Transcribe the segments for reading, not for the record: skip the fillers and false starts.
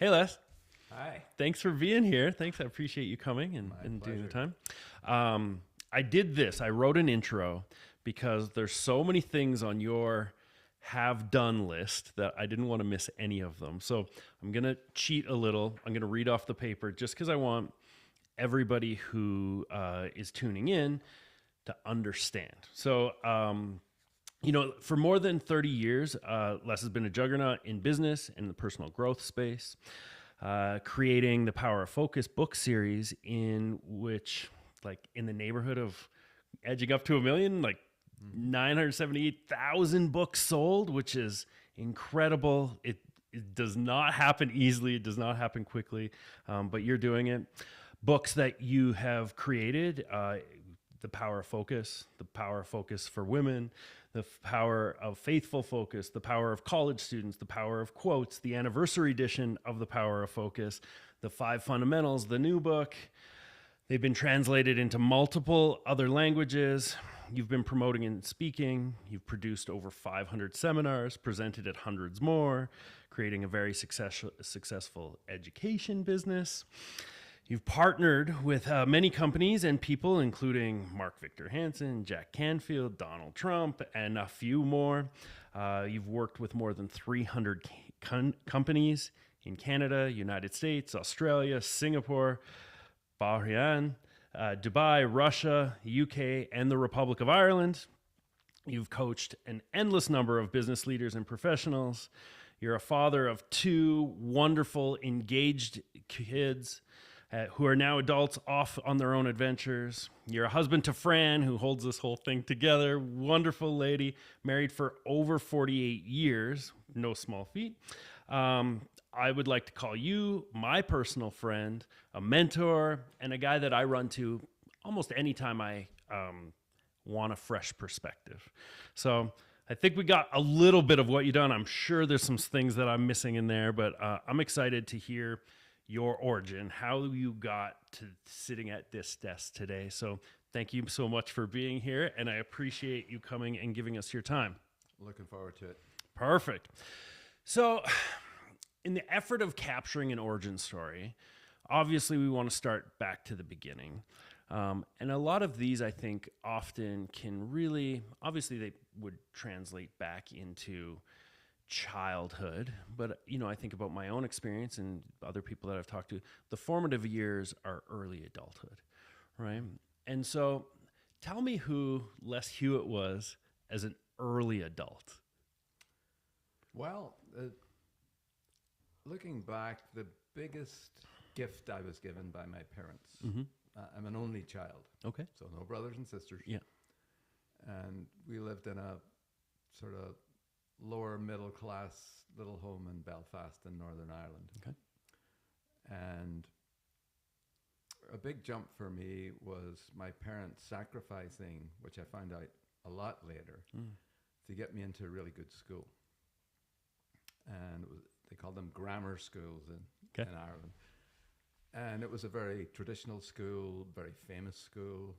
Hey, Les. Hi. Thanks for being here. Thanks. I appreciate you coming and doing the time. I did this. I wrote an intro because there's so many things on your have done list that I didn't want to miss any of them. So I'm going to cheat a little. I'm going to read off the paper just because I want everybody who is tuning in to understand. So, for more than 30 years, Les has been a juggernaut in business and the personal growth space, creating the Power of Focus book series, in which, like, in the neighborhood of edging up to 1 million, like 978,000 books sold, which is incredible. It does not happen easily. It does not happen quickly, but you're doing it. Books that you have created, the Power of Focus, the Power of Focus for Women, the Power of Faithful Focus, the Power of College Students, the Power of Quotes, the anniversary edition of the Power of Focus, the 5 Fundamentals, the new book. They've been translated into multiple other languages. You've been promoting and speaking. You've produced over 500 seminars, presented at hundreds more, creating a very successful education business. You've partnered with many companies and people, including Mark Victor Hansen, Jack Canfield, Donald Trump, and a few more. You've worked with more than 300 companies in Canada, United States, Australia, Singapore, Bahrain, Dubai, Russia, UK, and the Republic of Ireland. You've coached an endless number of business leaders and professionals. You're a father of 2 wonderful, engaged kids who are now adults off on their own adventures. You're a husband to Fran, who holds this whole thing together. Wonderful lady, married for over 48 years. No small feat. I would like to call you my personal friend, a mentor, and a guy that I run to almost anytime I want a fresh perspective. So I think we got a little bit of what you've done. I'm sure there's some things that I'm missing in there, but I'm excited to hear your origin, how you got to sitting at this desk today. So thank you so much for being here, and I appreciate you coming and giving us your time. Looking forward to it. Perfect. So in the effort of capturing an origin story, obviously we want to start back to the beginning. And a lot of these, I think, often can really, obviously they would translate back into childhood, but I think about my own experience and other people that I've talked to. The formative years are early adulthood, right? And so tell me who Les Hewitt was as an early adult. Well, looking back, the biggest gift I was given by my parents. I'm an only child. Okay. So no brothers and sisters. Yeah. And we lived in a sort of lower middle class little home in Belfast in Northern Ireland. Okay. And a big jump for me was my parents sacrificing, which I found out a lot later, to get me into a really good school. And they called them grammar schools in Ireland. And it was a very traditional school, very famous school.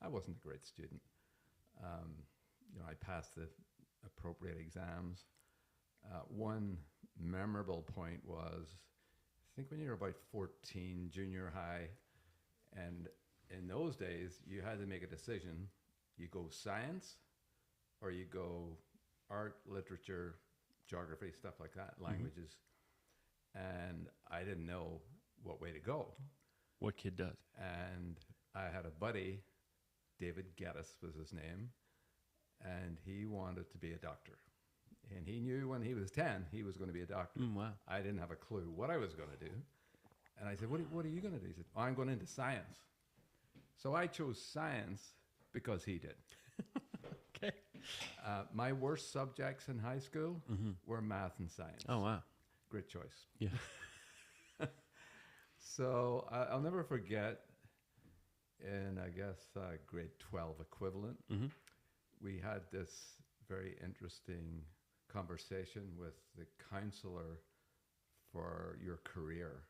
I wasn't a great student. I passed the appropriate exams. One memorable point was, I think when you were about 14, junior high, and in those days, you had to make a decision. You go science, or you go art, literature, geography, stuff like that, languages. And I didn't know what way to go. What kid does? And I had a buddy, David Geddes was his name, and he wanted to be a doctor. And he knew when he was 10, he was going to be a doctor. Wow. I didn't have a clue what I was going to do. And I said, what are you going to do? He said, I'm going into science. So I chose science because he did. Okay. My worst subjects in high school were math and science. Oh, wow. Great choice. Yeah. So I'll never forget, in, I guess, grade 12 equivalent, we had this very interesting conversation with the counselor for your career.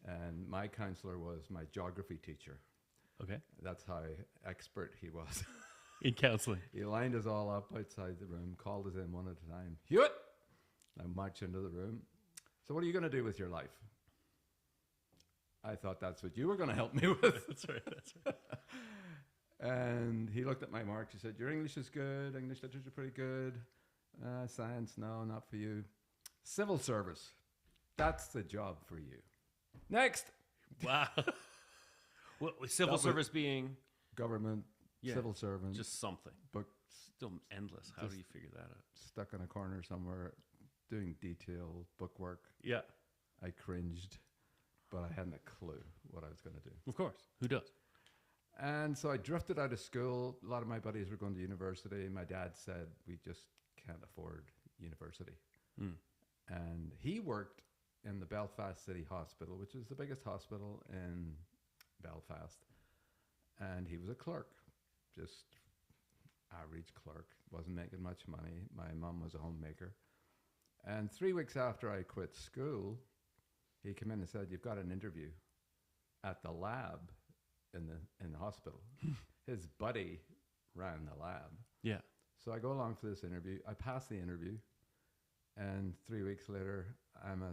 And my counselor was my geography teacher. Okay. That's how expert he was. In counseling. He lined us all up outside the room, called us in one at a time. Hewitt! I marched into the room. so what are you going to do with your life? I thought that's what you were going to help me with. That's right. That's right. And he looked at my marks. He said, your English is good. English literature pretty good. Science, no, not for you. Civil service. That's the job for you. Next. Wow. Well, civil service being government, civil servant. just something. But Still endless. How do you figure that out? stuck in a corner somewhere doing detailed bookwork. Yeah. I cringed, but I hadn't a clue what I was going to do. Of course. Who does? And so I drifted out of school. A lot of my buddies were going to university. My dad said, we just can't afford university. Mm. And he worked in the Belfast City Hospital, which is the biggest hospital in Belfast. And he was a clerk, just average clerk, wasn't making much money. My mum was a homemaker. And 3 weeks after I quit school, he came in and said, you've got an interview at the lab in the hospital. His buddy ran the lab. Yeah. So I go along for this interview. I pass the interview. And 3 weeks later, I'm a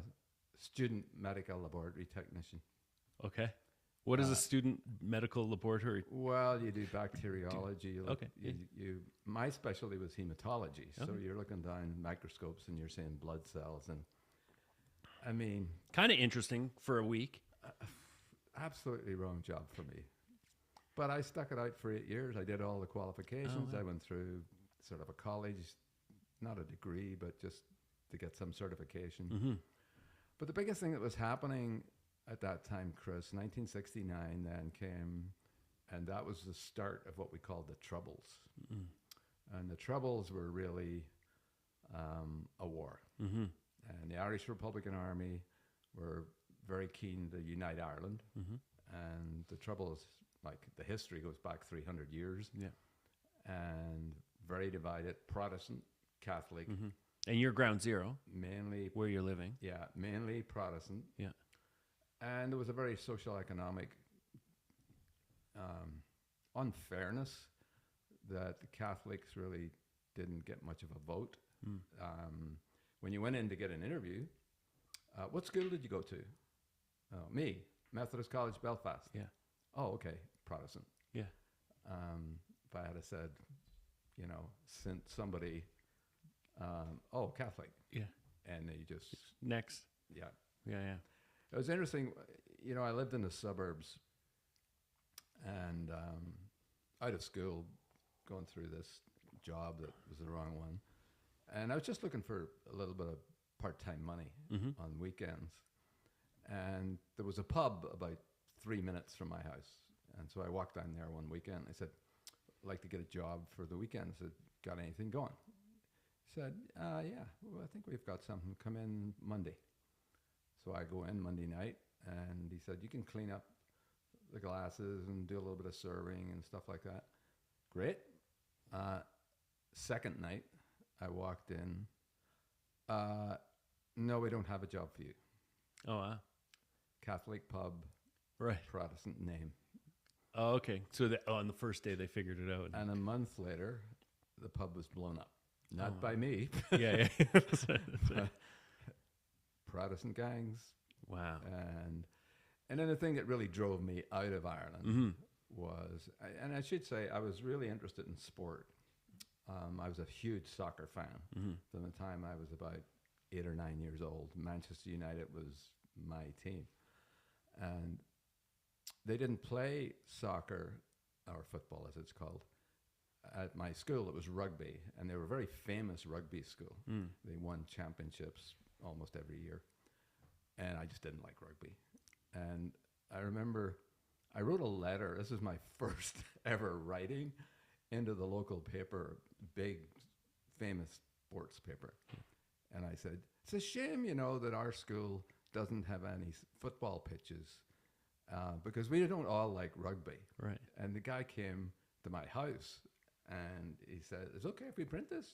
student medical laboratory technician. Okay. What is a student medical laboratory? Well, you do bacteriology. You look, Okay. My specialty was hematology. So Okay. you're looking down microscopes and you're seeing blood cells. And I mean, Kind of interesting for a week. absolutely wrong job for me. But I stuck it out for 8 years. I did all the qualifications. wow. I went through sort of a college, not a degree, but just to get some certification. Mm-hmm. But the biggest thing that was happening at that time, Chris, 1969 then came, and that was the start of what we called the Troubles. Mm-hmm. And the Troubles were really a war. Mm-hmm. And the Irish Republican Army were very keen to unite Ireland. Mm-hmm. And the Troubles, like the history goes back 300 years. Yeah. And very divided, Protestant, Catholic. Mm-hmm. And you're ground zero, Mainly, where you're living. yeah, mainly Protestant. Yeah. And there was a very social-economic unfairness that the Catholics really didn't get much of a vote. Mm. When you went in to get an interview, what school did you go to? Me, Methodist College, Belfast. Yeah. Oh, okay, Protestant. Yeah. If I had said, sent somebody, Catholic. Yeah. And they just, Next. yeah. Yeah. Yeah. It was interesting. I lived in the suburbs and out of school, going through this job that was the wrong one. And I was just looking for a little bit of part-time money on weekends. And there was a pub about 3 minutes from my house. And so I walked down there one weekend. I said, I'd like to get a job for the weekend. I said, got anything going? He said, yeah, well, I think we've got something. Come in Monday. So I go in Monday night, and he said, you can clean up the glasses and do a little bit of serving and stuff like that. Great. Second night, I walked in. No, we don't have a job for you. Oh, wow. Catholic pub, Right. Protestant name. Oh, okay. So on the first day, they figured it out. And a month later, the pub was blown up. Not by me. Yeah. Yeah. That's right. Protestant gangs. Wow. And then the thing that really drove me out of Ireland was, and I should say, I was really interested in sport. I was a huge soccer fan from the time I was about 8 or 9 years old. Manchester United was my team. And they didn't play soccer, or football as it's called, at my school. It was rugby, and they were a very famous rugby school. They won championships almost every year. And I just didn't like rugby. And I remember I wrote a letter. This is my first ever writing into the local paper, big, famous sports paper. And I said, it's a shame, that our school doesn't have any football pitches because we don't all like rugby. Right. And the guy came to my house and he said, it's okay if we print this.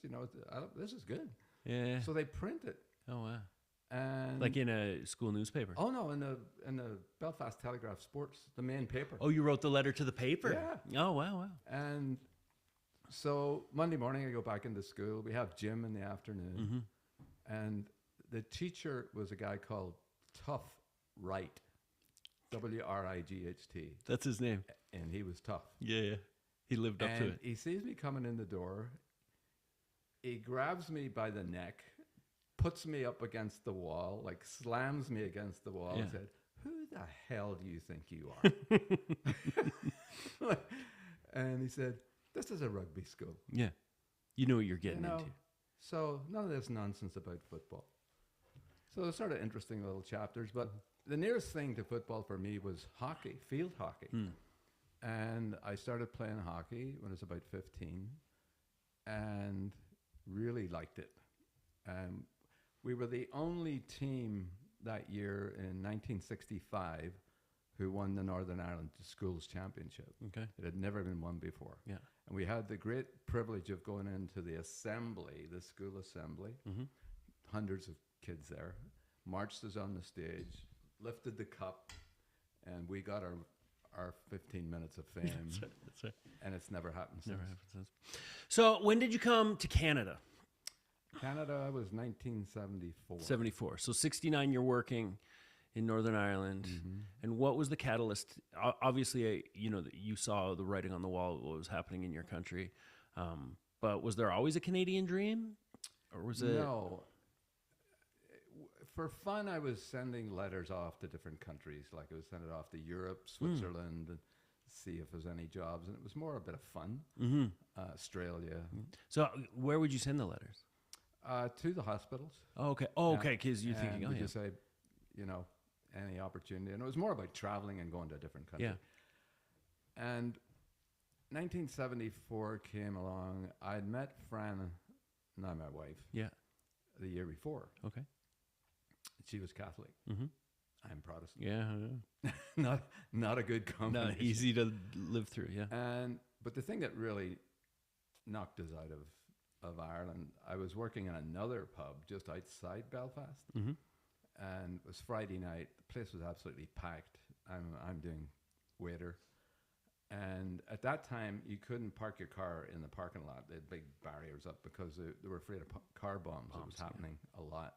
This is good. Yeah. So they print it. Oh, wow. And Like in a school newspaper. oh no, in the Belfast Telegraph Sports, the main paper. Oh, you wrote the letter to the paper? Yeah. Oh, wow. And so Monday morning I go back into school. We have gym in the afternoon. And the teacher was a guy called Tough Wright, Wright. That's his name. And he was tough. Yeah. He lived up to And it. he sees me coming in the door. He grabs me by the neck, puts me up against the wall, like slams me against the wall, and said, "Who the hell do you think you are?" And he said, "This is a rugby school. Yeah. You know what you're getting into. So none of this nonsense about football." So they're sort of interesting little chapters, but the nearest thing to football for me was hockey, field hockey. And I started playing hockey when I was about 15 and really liked it. We were the only team that year in 1965 who won the Northern Ireland Schools Championship. Okay. It had never been won before. Yeah. And we had the great privilege of going into the assembly, the school assembly, hundreds of kids there, marched us on the stage, lifted the cup, and we got our 15 minutes of fame. That's right. And it's never happened since. Never happened since. So when did you come to Canada? Canada was 1974. 74. So 69, you're working in Northern Ireland. And what was the catalyst? Obviously, you saw the writing on the wall, what was happening in your country. But was there always a Canadian dream? Or was it? No. For fun, I was sending letters off to different countries. Like I was sending it off to Europe, Switzerland, and see if there's any jobs. And it was more a bit of fun. Australia. So where would you send the letters? To the hospitals. Oh, okay. Oh, okay. Because you're thinking, we just say, any opportunity. And it was more about traveling and going to a different country. Yeah. And 1974 came along. I'd met Fran, not my wife, the year before. Okay. She was Catholic. I'm Protestant. Yeah. Not a good combination. Not easy to live through. Yeah. But the thing that really knocked us out of Ireland, I was working in another pub just outside Belfast, and it was Friday night. The place was absolutely packed. I'm doing waiter, and at that time you couldn't park your car in the parking lot. They had big barriers up because they were afraid of car bombs. It was happening a lot.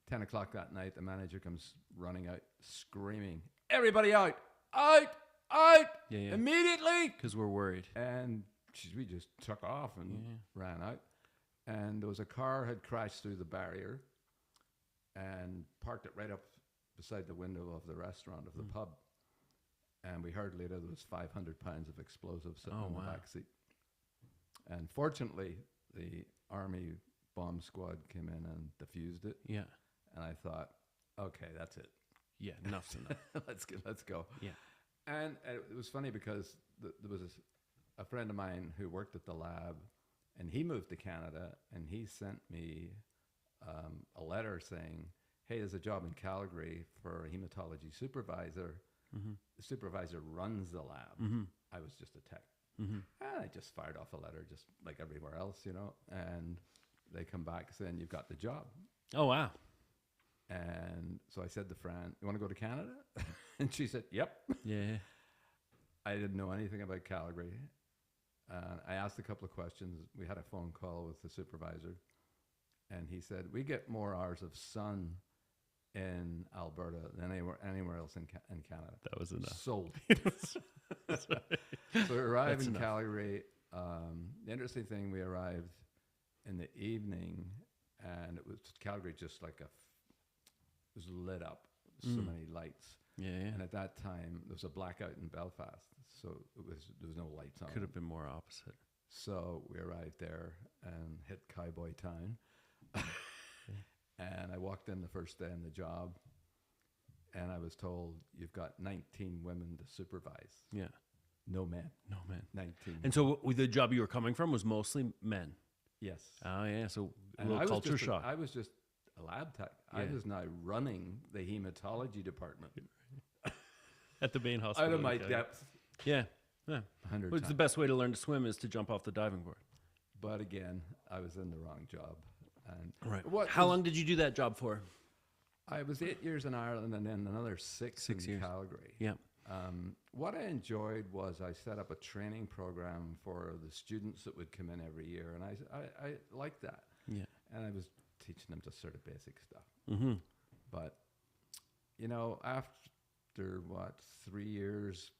10 o'clock that night, the manager comes running out, screaming, "Everybody out! Out! Out! Immediately!" Because we're worried. And we just took off and ran out. And there was a car had crashed through the barrier and parked it right up beside the window of the restaurant of the pub. And we heard later there was 500 pounds of explosives sitting in the back seat. And fortunately, the army bomb squad came in and defused it. Yeah. And I thought, okay, that's it. Yeah, enough's enough. Let's go. Yeah. And it was funny because there was a friend of mine who worked at the lab, and he moved to Canada, and he sent me a letter saying, "Hey, there's a job in Calgary for a hematology supervisor. The supervisor runs the lab." I was just a tech. And I just fired off a letter, just like everywhere else, and they come back saying, "You've got the job." Oh, wow. And so I said to Fran, "You want to go to Canada?" And she said, "Yep." Yeah. I didn't know anything about Calgary. I asked a couple of questions. We had a phone call with the supervisor, and he said, "We get more hours of sun in Alberta than anywhere else in Canada." That was enough. Sold. That's right. So we arrived That's in enough. Calgary. The interesting thing, we arrived in the evening, and it was Calgary just like it was lit up. So many lights. Yeah. And at that time, there was a blackout in Belfast, so there was no lights on. Could have been more opposite. So we arrived there and hit Cowboy Town. And I walked in the first day on the job, and I was told, "You've got 19 women to supervise." Yeah. No men. No, man. 19. And so the job you were coming from was mostly men. Yes. Oh, yeah. So a And little culture shock. I was just a lab tech. I Yeah. was now running the hematology department At the main hospital. out of my okay. depth. Yeah. Yeah. 100 What's the times. best way to learn to swim is to jump off the diving board. But again, I was in the wrong job. And Right. what How was- long did you do that job for? I was 8 years in Ireland and then another six in years. Calgary. Yeah. What I enjoyed was I set up a training program for the students that would come in every year, and I liked that. Yeah. And I was teaching them just sort of basic stuff. Mm-hmm. But, after 3 years,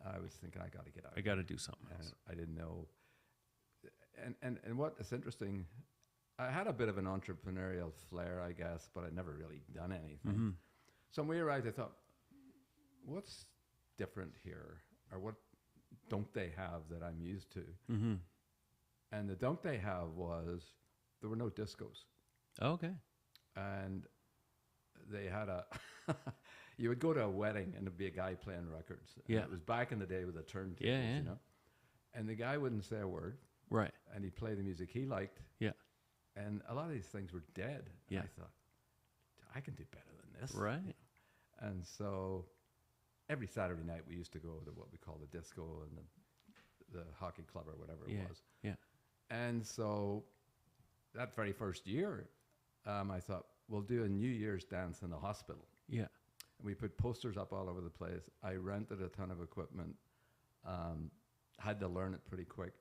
I was thinking I got to get out. I got to do something And else. I didn't know. And what is interesting, I had a bit of an entrepreneurial flair, I guess, but I'd never really done anything. Mm-hmm. So when we arrived, I thought, what's different here? Or what don't they have that I'm used to? Mm-hmm. And the don't they have was there were no discos. Okay. And they had you would go to a wedding and there'd be a guy playing records. And Yeah. it was back in the day with the turntables, Yeah. And the guy wouldn't say a word. Right. And he'd play the music he liked. Yeah. And a lot of these things were dead. Yeah. And I thought, I can do better than this. Right. And so every Saturday night we used to go to what we call the disco and the hockey club or whatever it was. Yeah. And so that very first year, I thought, we'll do a New Year's dance in the hospital. Yeah. And we put posters up all over the place. I rented a ton of equipment, had to learn it pretty quick.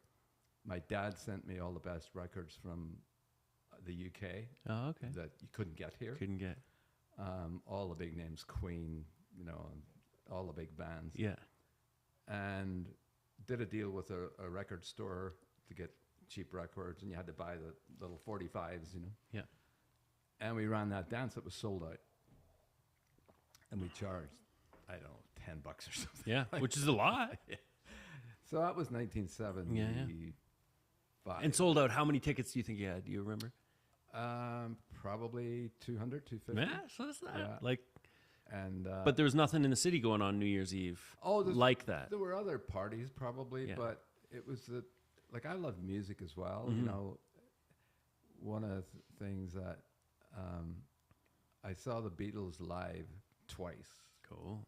My dad sent me all the best records from the UK Oh, okay. that you couldn't get here. Couldn't get. All the big names, Queen, and all the big bands. Yeah. And did a deal with a record store to get cheap records, and you had to buy the little 45s, Yeah. And we ran that dance. It was sold out. And we charged, I don't know, $10 or something. Yeah. Which is a lot. So that was 1975. And sold out. How many tickets do you think you had? Do you remember? Probably 200, 250. Yeah. So that's not Yeah. like. And But there was nothing in the city going on New Year's Eve. Like that. There were other parties probably, Yeah. but it was I love music as well. Mm-hmm. One of the things that I saw the Beatles live twice. Cool.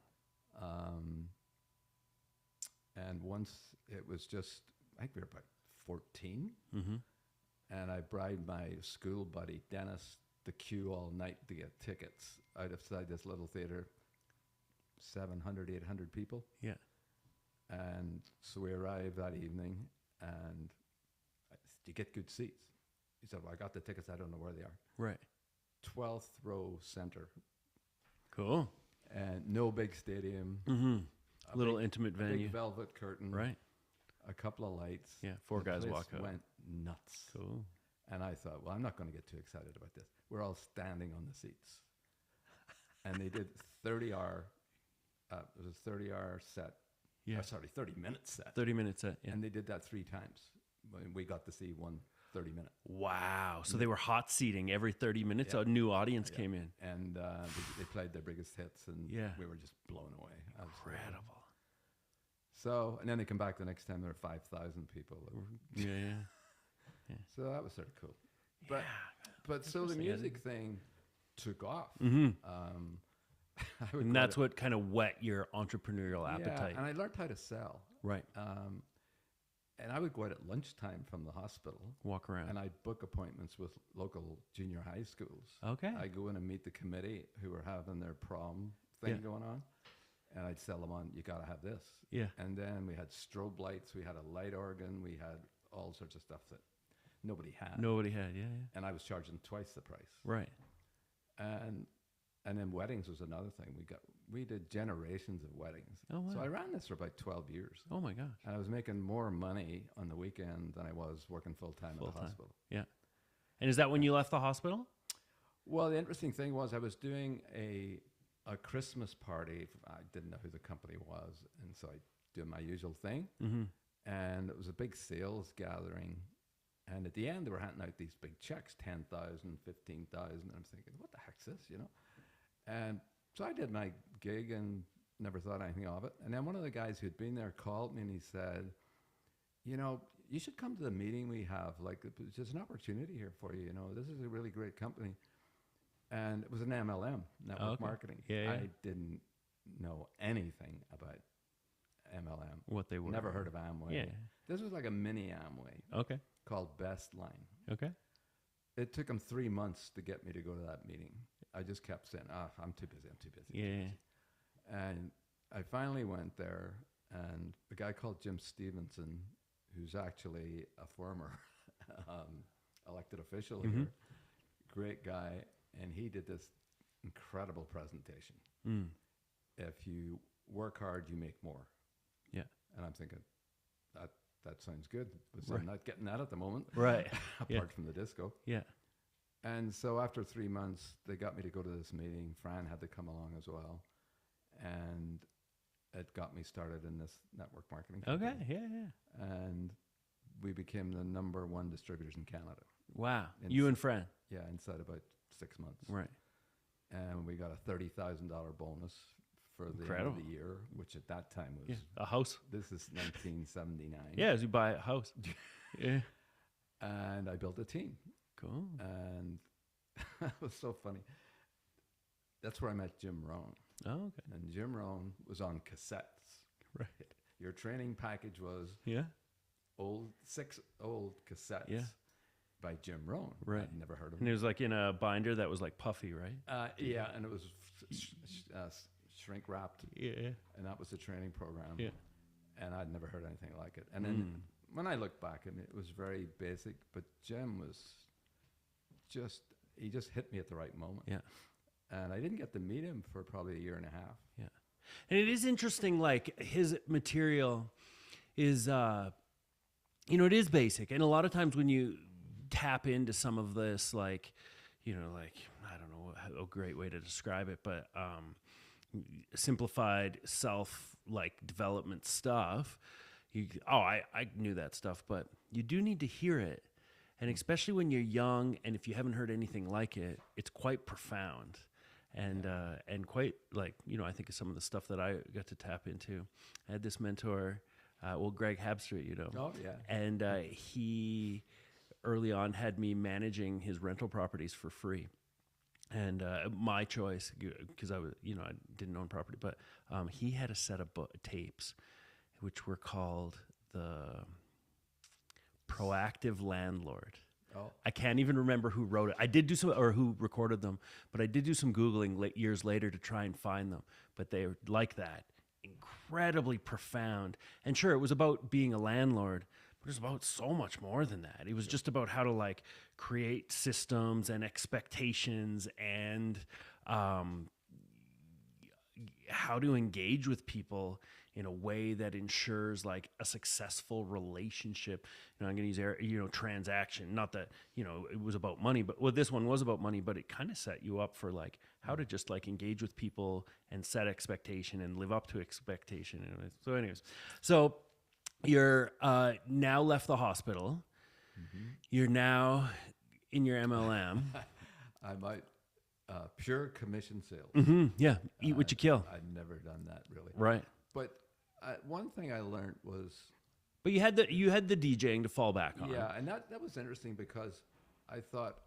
And once it was just, I think we were about 14. Mm-hmm. And I bribed my school buddy, Dennis, to queue all night to get tickets outside this little theater, 700, 800 people. Yeah. And so we arrived that evening, and I said, "Do you get good seats?" He said, "Well, I got the tickets. I don't know where they are." Right. 12th row center, Cool. and no big stadium. Mm-hmm. A Little big- intimate a venue. big velvet curtain. Right. A couple of lights. Yeah. Four The guys place walk out. went nuts. Cool. And I thought, well, I'm not going to get too excited about this. We're all standing on the seats. And they did 30-hour, it was a 30-hour set. Yeah. 30-minute set. 30 minutes set. Yeah. And they did that 3 times. We got to see one 30-minute. Wow. So they were hot seating every 30 minutes. Yeah. A new audience came in. And they played their biggest hits, and Yeah. we were just blown away. Absolutely. Incredible. So, and then they come back the next time, there were 5,000 people. Yeah. Yeah. So that was sort of cool. But so the Interesting. music thing took off. Mm-hmm. I would And go that's to- what kind of whet your entrepreneurial appetite. Yeah, and I learned how to sell. Right. And I would go out at lunchtime from the hospital, Walk around. and I'd book appointments with local junior high schools. Okay. I go in and meet the committee who were having their prom thing Yeah. going on, and I'd sell them on, you got to have this. Yeah. And then we had strobe lights, we had a light organ, we had all sorts of stuff that nobody had. Nobody had. Yeah. Yeah. And I was charging twice the price. Right. And then weddings was another thing. We did generations of weddings. Oh, wow. So I ran this for about 12 years. Oh my gosh. And I was making more money on the weekend than I was working full-time at the Full-time. hospital. Yeah. And is that when you left the hospital? Well, the interesting thing was I was doing a Christmas party. I didn't know who the company was, and so I did my usual thing. Mm-hmm. And it was a big sales gathering. And at the end, they were handing out these big checks, 10,000, 15,000. And I'm thinking, what the heck's this, And so I did my gig and never thought anything of it. And then one of the guys who'd been there called me and he said, you should come to the meeting we have. Like, there's an opportunity here for you. This is a really great company. And it was an MLM, network marketing. Yeah. I didn't know anything about MLM. What they were. Never heard of Amway. Yeah. This was like a mini Amway Okay. called Best Line. Okay. It took them 3 months to get me to go to that meeting. I just kept saying, I'm too busy. Yeah. And I finally went there, and a guy called Jim Stevenson, who's actually a former elected official Mm-hmm. here, great guy, and he did this incredible presentation. Mm. If you work hard, you make more. Yeah. And I'm thinking, that sounds good, but Right. I'm not getting that at the moment, Right. apart Yeah. from the disco. Yeah. And so after 3 months, they got me to go to this meeting. Fran had to come along as well. And it got me started in this network marketing company. Okay. Yeah. Yeah. And we became the #1 distributors in Canada. Wow. You and Fran. Yeah, inside about 6 months. Right. And we got a $30,000 bonus for the end Incredible. of the year, which at that time was, Yeah. A house. this is 1979. Yeah. As you buy a house. Yeah. And I built a team. Cool. And it was so funny. That's where I met Jim Rohn. Oh, okay. And Jim Rohn was on cassettes. Right. Your training package was Yeah. six old cassettes Yeah. by Jim Rohn. Right. I'd never heard of And him. it was like in a binder that was like puffy, right? Yeah, and it was shrink wrapped, Yeah. and that was the training program. Yeah. And I'd never heard anything like it. And then when I look back, and it was very basic, but Jim was he just hit me at the right moment. Yeah. And I didn't get to meet him for probably a year and a half. Yeah. And it is interesting, like his material is, it is basic. And a lot of times when you tap into some of this, like, like, I don't know a great way to describe it, but simplified development stuff, I knew that stuff, but you do need to hear it. And especially when you're young, and if you haven't heard anything like it, it's quite profound. And quite I think of some of the stuff that I got to tap into. I had this mentor, Greg Habstreet, Oh, yeah. and he early on had me managing his rental properties for free. And my choice, because I didn't own property, but he had a set of tapes, which were called the Proactive Landlord. Oh. I can't even remember who wrote it. I did do some, or who recorded them, but I did do some Googling years later to try and find them. But they were like that, incredibly profound. And sure, it was about being a landlord, but it was about so much more than that. It was just about how to create systems and expectations and how to engage with people in a way that ensures a successful relationship. I'm going to use transaction. Not that it was about money, but this one was about money. But it kind of set you up for how to just engage with people and set expectation and live up to expectation. Anyways, so you're now left the hospital. Mm-hmm. You're now in your MLM. I might pure commission sales. Mm-hmm. Yeah, eat what you kill. I'd never done that really. Right. But one thing I learned was. But you had the DJing to fall back on. Yeah, and that was interesting because I thought,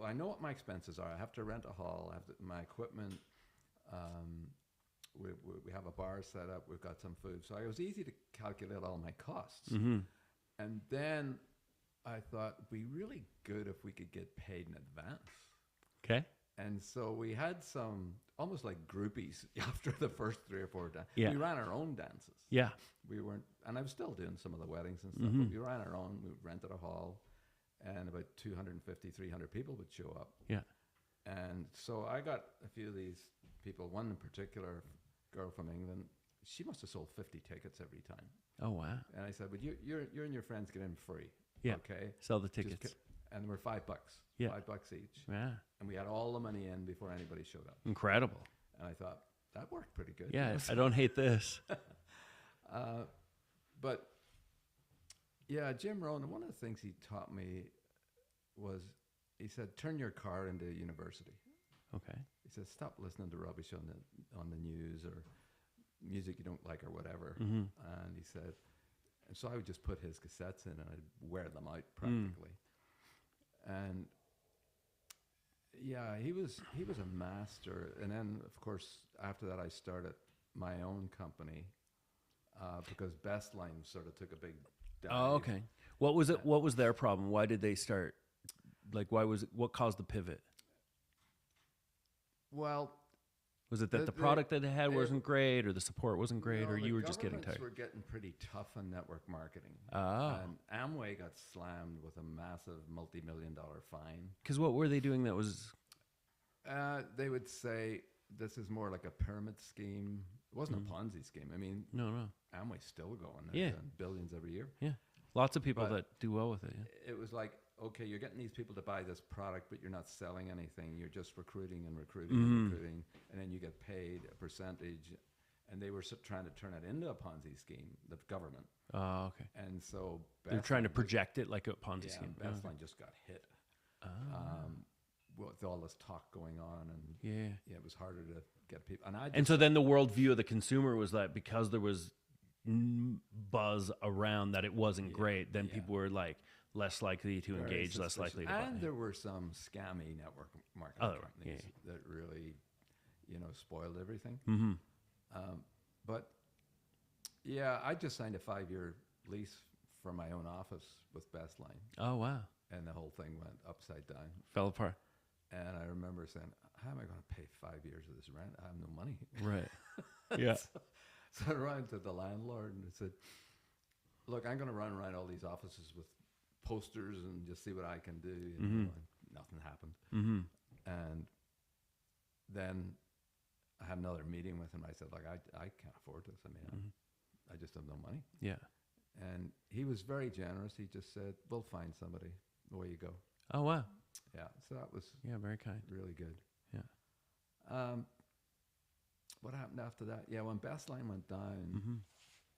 I know what my expenses are. I have to rent a hall. I have my equipment. We have a bar set up. We've got some food. So it was easy to calculate all my costs. Mm-hmm. And then I thought, it'd be really good if we could get paid in advance. Okay. And so we had some almost like groupies after the first 3 or 4 dances. Yeah. We ran our own dances. Yeah. We weren't, and I'm still doing some of the weddings and stuff, Mm-hmm. but we ran our own. We rented a hall, and about 250, 300 people would show up. Yeah. And so I got a few of these people, one in particular, girl from England, she must have sold 50 tickets every time. Oh, wow. And I said, but you and your friends get in free. Yeah. Okay. Sell the tickets. And we're $5. Yeah. $5 each. Yeah. And we had all the money in before anybody showed up. Incredible. And I thought, that worked pretty good. Yeah, I don't hate this. But yeah, Jim Rohn, one of the things he taught me was, he said, turn your car into a university. Okay. He said, stop listening to rubbish on the news or music you don't like or whatever. Mm-hmm. And he said, and so I would just put his cassettes in and I'd wear them out practically. And yeah, he was a master. And then, of course, after that, I started my own company because Bestline sort of took a big dive. Oh, okay. What was it? What was their problem? Why did they start? What caused the pivot? Well, Was it that the product that they had wasn't great, or the support wasn't great, or you were just getting tired? Were getting pretty tough on network marketing. And Amway got slammed with a massive multi-million-dollar fine. Because what were they doing that was? They would say this is more like a pyramid scheme. It wasn't a Ponzi scheme. I mean, No. Amway's still going. They're doing billions every year. Yeah, lots of people that do well with it. Yeah. It was like, okay, you're getting these people to buy this product, but you're not selling anything. You're just recruiting and recruiting and recruiting, and then you get paid a percentage. And they were trying to turn it into a Ponzi scheme, the government. Oh, okay. And so they're trying to project it like a Ponzi scheme. Bestline just got hit. With all this talk going on, and it was harder to get people. And so then the worldview of the consumer was that because there was buzz around that it wasn't great, then people were like less likely to engage, less likely to buy. And there were some scammy network marketing companies that really, spoiled everything. Mm-hmm. But yeah, I just signed a 5-year lease for my own office with Bestline. Oh, wow. And the whole thing went upside down. Fell apart. And I remember saying, how am I going to pay 5 years of this rent? I have no money. Right. Yeah. So I ran to the landlord and I said, look, I'm going to run around all these offices with posters and just see what I can do. And nothing happened. Mm-hmm. And then I had another meeting with him. I said, I can't afford this. I mean, I just have no money. Yeah. And he was very generous. He just said, we'll find somebody. Away you go. Oh, wow. Yeah. So that was very kind. really good. Yeah. What happened after that? Yeah, when Bestline went down,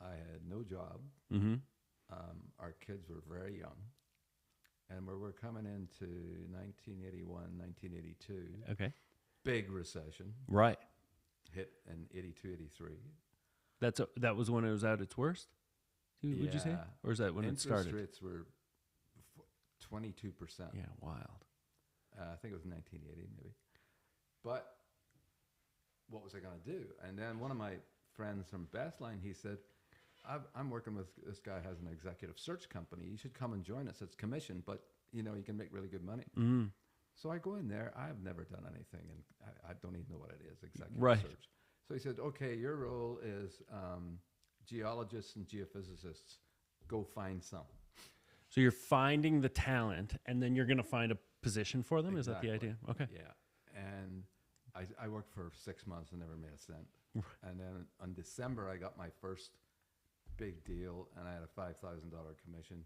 I had no job. Mm-hmm. Our kids were very young. And we were coming into 1981, 1982. Okay. Big recession. Right. Hit in 82, 83. That was when it was at its worst? Would you say? Or is that when it started? Interest rates were 22%. Yeah, wild. I think it was 1980 maybe. But what was I going to do? And then one of my friends from Bestline, he said, I'm working with this guy has an executive search company. You should come and join us. It's commission, but you can make really good money. Mm-hmm. So I go in there. I've never done anything, and I don't even know what it is, executive search. So he said, okay, your role is geologists and geophysicists. Go find some. So you're finding the talent, and then you're going to find a position for them? Exactly. Is that the idea? Okay. Yeah. And I worked for 6 months and never made a cent. And then in December, I got my first big deal, and I had a $5,000 commission.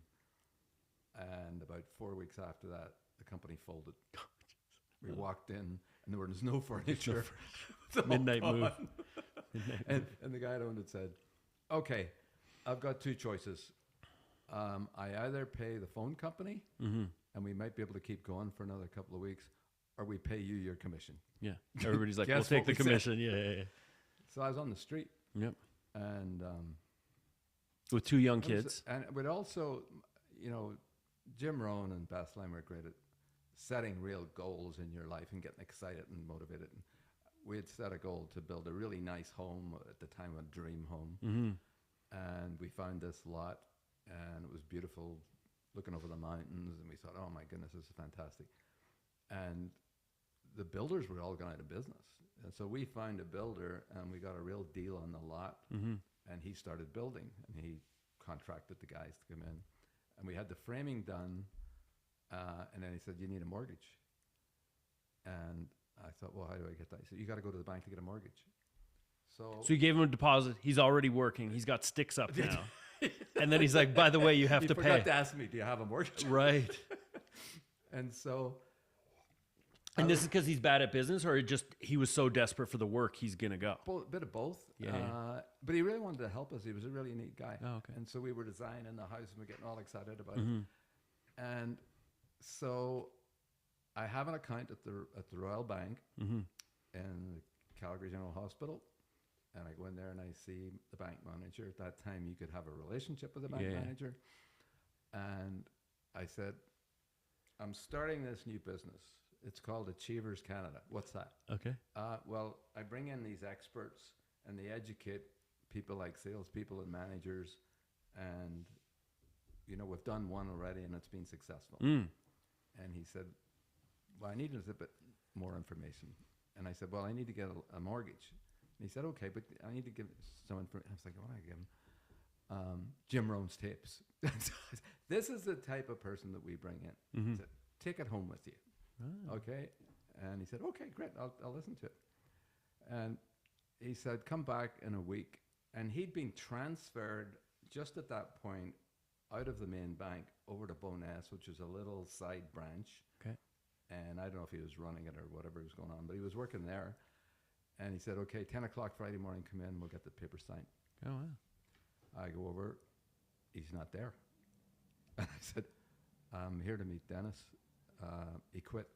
And about 4 weeks after that, the company folded. We walked in, and there was no furniture. Midnight move. And the guy that owned it said, okay, I've got two choices. I either pay the phone company, and we might be able to keep going for another couple of weeks, or we pay you your commission. Yeah. Everybody's like, we'll take the commission. Yeah. So I was on the street. Yep. And with two young kids. But also, Jim Rohn and Bestline were great at setting real goals in your life and getting excited and motivated. And we had set a goal to build a really nice home, at the time a dream home. Mm-hmm. And we found this lot, and it was beautiful, looking over the mountains, and we thought, oh my goodness, this is fantastic. And the builders were all going out of business. And so we found a builder, and we got a real deal on the lot, and he started building, and he contracted the guys to come in. And we had the framing done, and then he said, you need a mortgage. And I thought, well, how do I get that? He said, you got to go to the bank to get a mortgage. So you gave him a deposit. He's already working. He's got sticks up now. And then he's like, by the way, you have to pay. He forgot to ask me, do you have a mortgage? Right. And so... And this is because he's bad at business, or he was so desperate for the work, he's going to go? A bit of both. Yeah. But he really wanted to help us. He was a really neat guy. Oh, okay. And so we were designing the house, and we're getting all excited about it. And so I have an account at the Royal Bank in the Calgary General Hospital. And I go in there and I see the bank manager. At that time, you could have a relationship with the bank manager. And I said, I'm starting this new business. It's called Achievers Canada. What's that? Okay. Well, I bring in these experts, and they educate people like salespeople and managers. And, we've done one already, and it's been successful. And he said, well, I need a bit more information. And I said, well, I need to get a mortgage. And he said, okay, but I need to give someone for, I was like, what do I give him? Jim Rohn's tapes. This is the type of person that we bring in. Mm-hmm. He said, take it home with you. Oh. Okay. And he said, okay, great. I'll listen to it. And he said, come back in a week. And he'd been transferred just at that point out of the main bank over to Bowness, which is a little side branch. Okay. And I don't know if he was running it or whatever was going on, but he was working there. And he said, okay, 10 o'clock Friday morning, come in, we'll get the paper signed. Oh, wow. I go over, he's not there. And I said, I'm here to meet Dennis. He quit.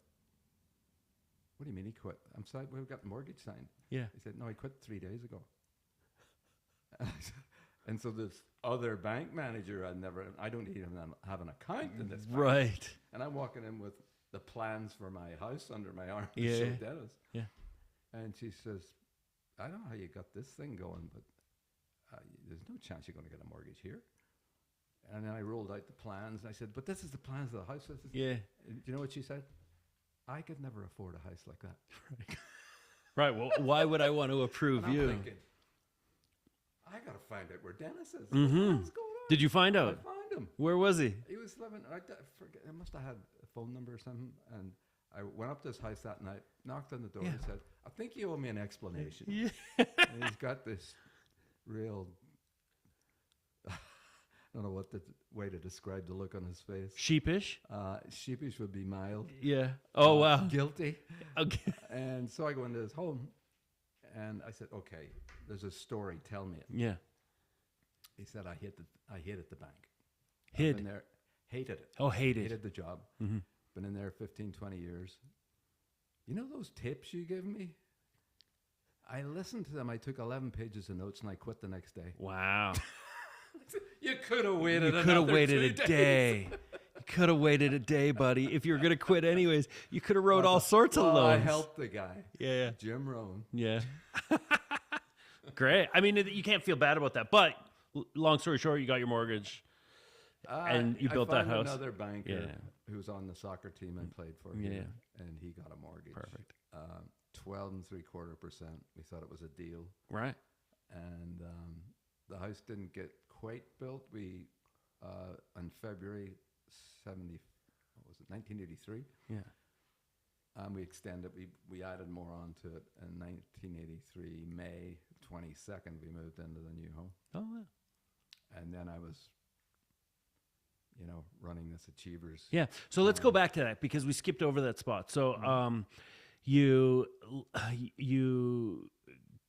What do you mean he quit? I'm sorry, we've got the mortgage signed. Yeah. He said, no, he quit 3 days ago. And so this other bank manager, I don't even have an account in this bank. Right. And I'm walking in with the plans for my house under my arm to Yeah. show Dennis. Yeah. And she says, I don't know how you got this thing going, but there's no chance you're going to get a mortgage here. And then I rolled out the plans, and I said, but this is the plans of the house. Yeah. And do you know what she said? I could never afford a house like that. Right. Well, why would I want to approve And I'm you? thinking, I got to find out where Dennis is. Mm-hmm. What's going on? Did you find I out? found him. Where was he? He was living, I forget, I must have had a phone number or something. And I went up to his house that night, knocked on the door, Yeah. and said, I think you owe me an explanation. Yeah. And he's got this real, I don't know what the way to describe the look on his face. Sheepish. Sheepish would be mild. Yeah. Oh, wow. Guilty. Okay. And so I go into his home, and I said, okay, there's a story, tell me it. Yeah. He said, I hated the bank. I've Hid. been there, hated it. Oh, hated. Hated the job. Mm-hmm. Been in there 15, 20 years. You know those tapes you gave me? I listened to them. I took 11 pages of notes, and I quit the next day. Wow. You could have waited. You could have another waited 2 a days. day. You could have waited a day, buddy. If you were going to quit anyways, you could have wrote all sorts of Well, I loans. helped the guy, Yeah. Jim Rohn. Yeah. Great. I mean, you can't feel bad about that. But long story short, you got your mortgage. And you built I that found house? Another banker Yeah. who was on the soccer team and played for Yeah. me, and he got a mortgage. Perfect. 12.75%. We thought it was a deal, Right. and the house didn't get quite built. We in February 1983. Yeah. We extended. We added more onto it in 1983 May 22nd. We moved into the new home, Oh, wow. and then I was, running this Achievers. Yeah. So let's go back to that because we skipped over that spot. So you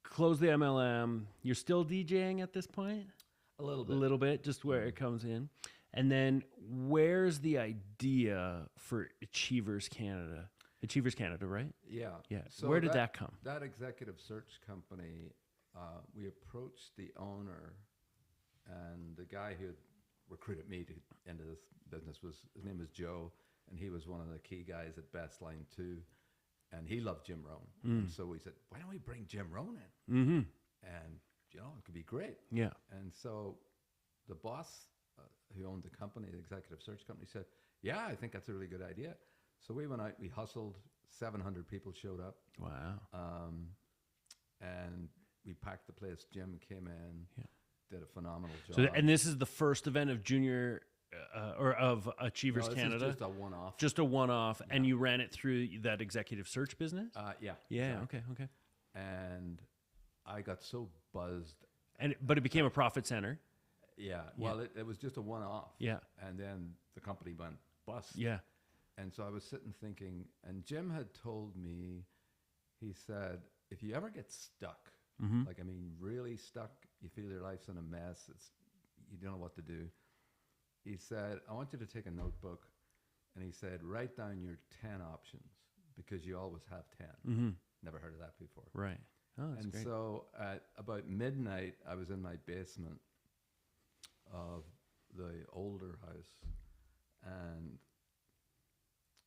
close the MLM. You're still DJing at this point? A little A bit. little bit, just where it comes in. And then where's the idea for Achievers Canada? Achievers Canada, right? Yeah. Yeah. So Where did that come? That executive search company, we approached the owner, and the guy who had recruited me into this business his name was Joe, and he was one of the key guys at Best Line 2, and he loved Jim Rohn. And so we said, why don't we bring Jim Rohn in? Mm-hmm. And, it could be great. Yeah. And so the boss who owned the company, the executive search company, said, yeah, I think that's a really good idea. So we went out, we hustled, 700 people showed up, Wow. and we packed the place. Jim came in, Yeah. did a phenomenal job. So, and this is the first event of Junior or of Achievers No, this Canada? is just a one-off. Just a one-off, and you ran it through that executive search business? Yeah. Yeah, sorry. okay. And I got so buzzed. But it became a profit center. Yeah. Well, it was just a one-off. Yeah. And then the company went bust. Yeah. And so I was sitting thinking, and Jim had told me, he said, if you ever get stuck, really stuck, you feel your life's in a mess, you don't know what to do. He said, I want you to take a notebook, and he said, write down your 10 options, because you always have 10. Mm-hmm. Never heard of that before. Right. Oh, that's And great. so at about midnight, I was in my basement of the older house, and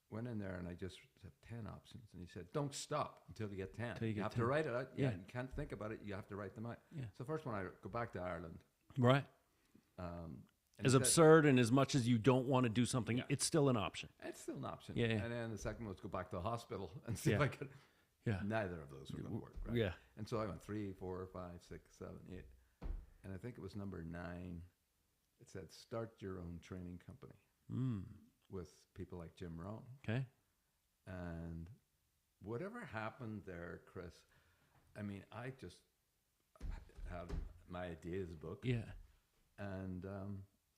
went in there, and I just said 10 options. And he said, don't stop until you get 10. Till you get have 10. to write it out. Yeah. Yeah. You can't think about it. You have to write them out. Yeah. So first one, I go back to Ireland. Right. And As he said, absurd and as much as you don't want to do something, Yeah. it's still an option. it's still an option. Yeah, yeah. And then the second one was go back to the hospital and see if Yeah. I could. Yeah. Neither of those were going to work, right? Yeah. And so I went 3, 4, 5, 6, 7, 8. And I think it was number 9. It said, start your own training company with people like Jim Rohn. Okay. And whatever happened there, Chris, I mean, I just had my ideas book. Yeah. And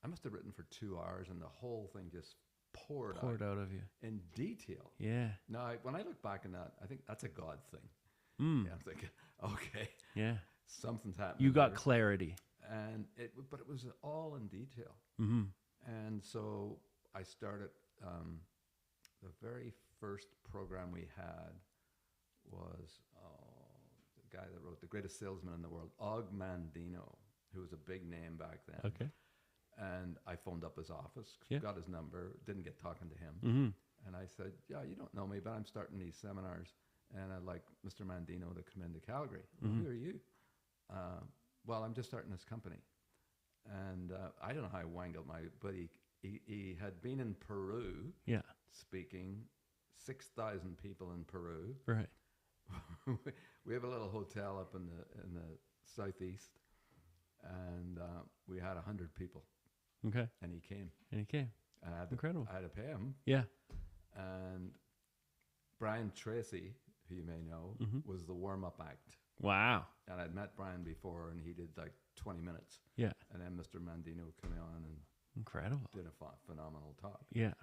I must have written for 2 hours, and the whole thing just poured out of you in detail. Yeah. Now, when I look back on that, I think that's a God thing. Yeah, I'm thinking, okay, Yeah. something's happening. You got here. clarity. And but it was all in detail. Mm-hmm. And so I started. The very first program we had was the guy that wrote The Greatest Salesman in the World, Og Mandino, who was a big name back then. Okay. And I phoned up his office, Yeah. got his number, didn't get talking to him. Mm-hmm. And I said, yeah, you don't know me, but I'm starting these seminars, and I'd like Mr. Mandino to come into Calgary. Mm-hmm. Who are you? Well, I'm just starting this company. And I don't know how I wangled but he had been in Peru Yeah. speaking, 6,000 people in Peru. Right. We have a little hotel up in the southeast, and we had 100 people, Okay. and he came. And he came. And I had Incredible. I had to pay him. Yeah. And Brian Tracy, who you may know, was the warm-up act. Wow. And I'd met Brian before, and he did like 20 minutes. Yeah. And then Mr. Mandino came on and Incredible. did a phenomenal talk. Yeah.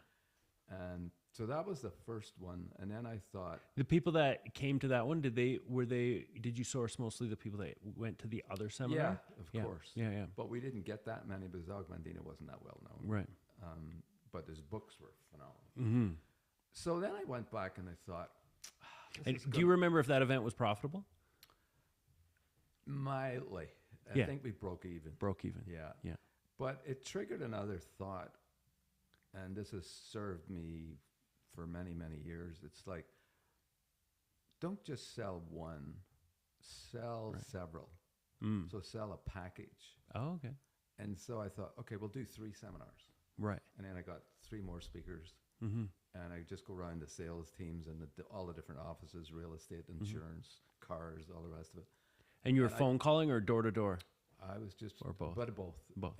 And so that was the first one. And then I thought, The people that came to that one, did you source mostly the people that went to the other seminar? of course. Yeah, yeah. But we didn't get that many because Og Mandino wasn't that well known. Right. But his books were phenomenal. Mm-hmm. So then I went back and I thought, And do you remember if that event was profitable? mildly. I Yeah. think we broke even. Broke even. Yeah. Yeah. But it triggered another thought, and this has served me for many, many years. It's like, don't just sell one, sell several. So sell a package. Oh, okay. And so I thought, okay, we'll do 3 seminars. Right. And then I got 3 more speakers. Mm-hmm. And I just go around the sales teams and all the different offices, real estate, insurance, cars, all the rest of it. And you were And phone calling or door to door? I was just Or both? But both. Both.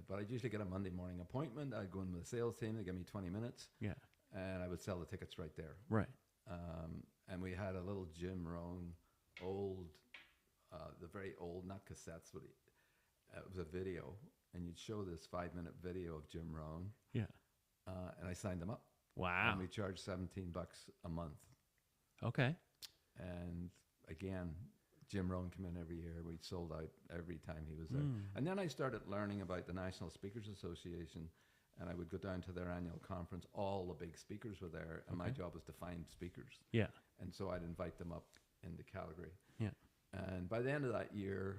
But I'd usually get a Monday morning appointment. I'd go in with the sales team. They'd give me 20 minutes. Yeah. And I would sell the tickets right there. Right. And we had a little Jim Rohn, the very old, not cassettes, but it was a video. And you'd show this 5-minute video of Jim Rohn. Yeah. And I signed them up. Wow. And we charged $17 a month. Okay. And again, Jim Rohn came in every year. We sold out every time he was there. And then I started learning about the National Speakers Association, and I would go down to their annual conference. All the big speakers were there, and my job was to find speakers. Yeah. And so I'd invite them up into Calgary. Yeah. And by the end of that year,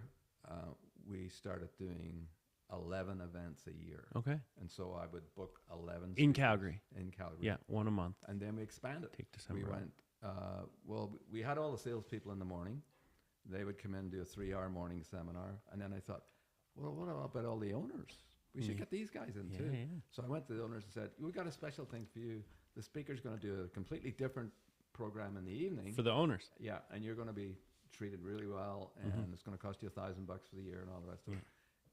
we started doing 11 events a year. Okay. And so I would book 11 In speakers Calgary. In Calgary. Yeah. One a month. And then we expanded. Take December. We off. went, we had all the salespeople in the morning. They would come in and do a 3-hour morning seminar. And then I thought, well, what about all the owners? We should get these guys in too. Yeah. So I went to the owners and said, we got a special thing for you. The speaker's going to do a completely different program in the evening. For the owners. Yeah, and you're going to be treated really well, and it's going to cost you $1,000 for the year and all the rest of it.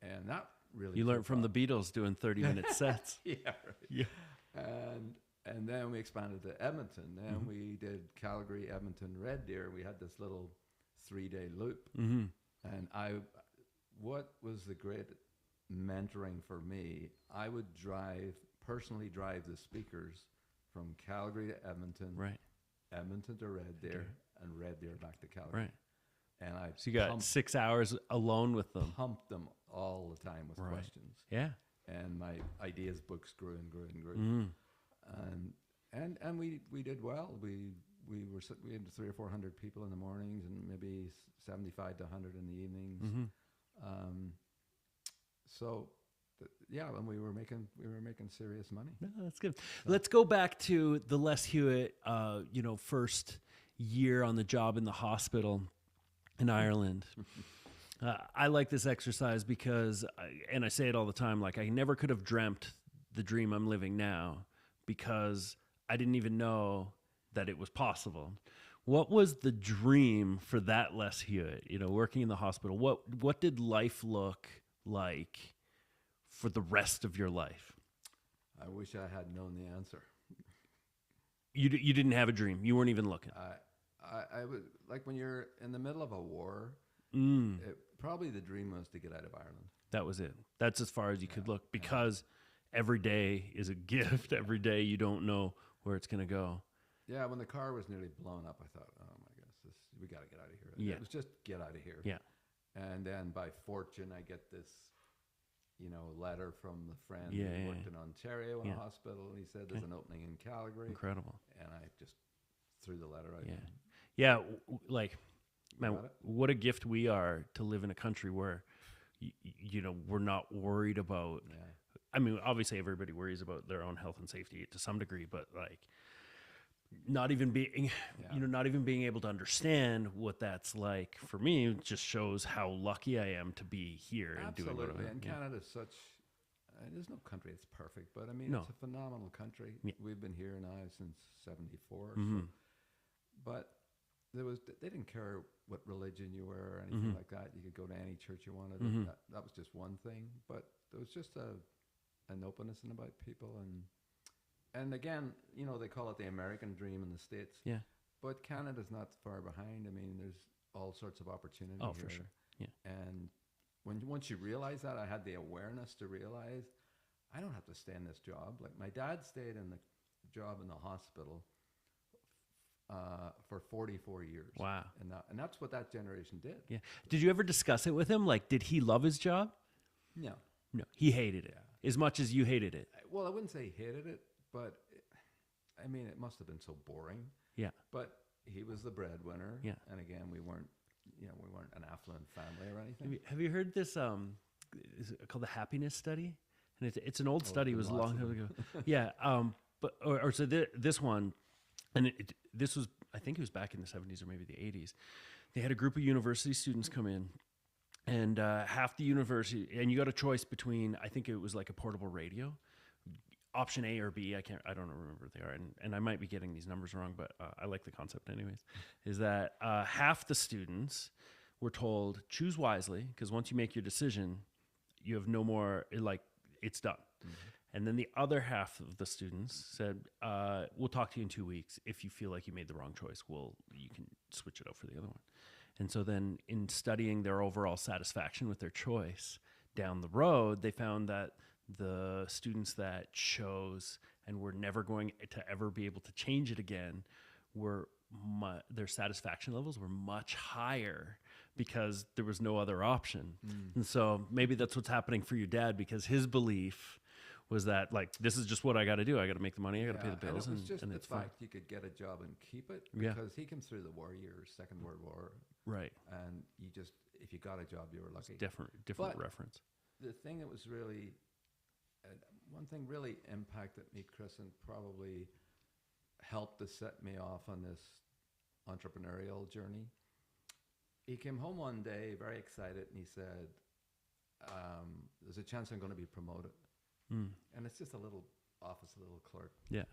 And that really You learned took from the off. Beatles doing 30-minute sets. Yeah, right. Yeah. And then we expanded to Edmonton. Then we did Calgary, Edmonton, Red Deer. We had this little 3-day loop. Mm-hmm. And what was the great mentoring for me, I would personally drive the speakers from Calgary to Edmonton, Right. Edmonton to Red Deer, and Red Deer back to Calgary. Right. And I So you got 6 hours alone with them. pumped them all the time with Right. questions. Yeah. And my ideas books grew and grew and grew. Mm. And we did well. We had 300 or 400 people in the mornings and maybe 75 to 100 in the evenings. And we were making serious money. No, that's good. Let's go back to the Les Hewitt, first year on the job in the hospital in Ireland. I like this exercise because, and I say it all the time, like I never could have dreamt the dream I'm living now because I didn't even know that it was possible. What was the dream for that Les Hewitt? You know, working in the hospital. What did life look like for the rest of your life? I wish I had known the answer. You didn't have a dream. You weren't even looking. I was like, when you're in the middle of a war, probably the dream was to get out of Ireland. That was it. That's as far as you could look, because every day is a gift. Every day you don't know where it's going to go. Yeah, when the car was nearly blown up, I thought, oh my gosh, we got to get out of here. Yeah. It was just get out of here. Yeah. And then by fortune, I get this, letter from the friend Yeah, who yeah, worked yeah. in Ontario in a hospital, and he said there's an opening in Calgary. Incredible. And I just threw the letter out. Yeah. Yeah. Like, man, Got it? what a gift we are to live in a country where, we're not worried about. Yeah. I mean, obviously everybody worries about their own health and safety to some degree, but like, not even being able to understand what that's like for me just shows how lucky I am to be here and doing what I'm doing. And Canada's such, there's no country that's perfect, but I mean, No. it's a phenomenal country. Yeah. We've been here now since 74. Mm-hmm. So, but they didn't care what religion you were or anything Mm-hmm. like that. You could go to any church you wanted. Mm-hmm. That was just one thing, but there was just an openness about people. And again, they call it the American dream in the States. Yeah. But Canada's not far behind. I mean, there's all sorts of opportunity Oh, here. for sure. Yeah. And once you realize that, I had the awareness to realize I don't have to stay in this job. Like, my dad stayed in the job in the hospital for 44 years. Wow. And that's what that generation did. Yeah. Did you ever discuss it with him? Like, did he love his job? No. No, he hated it as much as you hated it. Well, I wouldn't say he hated it, but I mean, it must have been so boring. Yeah. But he was the breadwinner. Yeah. And again, we weren't an affluent family or anything. Have you heard this? Is it called the happiness study? And it's an old study. It was a long time ago. Yeah. This one, and this was, I think it was back in the 70s or maybe the 80s. They had a group of university students come in, and half the university, and you got a choice between, I think it was like a portable radio, option A or B. I don't remember what they are, and I might be getting these numbers wrong, but I like the concept anyways. Is that half the students were told, choose wisely, because once you make your decision, you have no more, it's done. Mm-hmm. And then the other half of the students said, we'll talk to you in 2 weeks. If you feel like you made the wrong choice, you can switch it out for the other one. And so then in studying their overall satisfaction with their choice down the road, they found that the students that chose and were never going to ever be able to change it again their satisfaction levels were much higher because there was no other option. And so maybe that's what's happening for your dad, because his belief was that, like, this is just what I got to do. I got to make the money. I got to pay the bills. And it was just and the it's fine. fact you could get a job and keep it, Yeah. because he came through the war years, Second World War. Right. And if you got a job, you were lucky. Different But reference. The thing that was really, one thing really impacted me, Chris, and probably helped to set me off on this entrepreneurial journey. He came home one day very excited, and he said, there's a chance I'm going to be promoted. And it's just a little office, a little clerk. Yeah.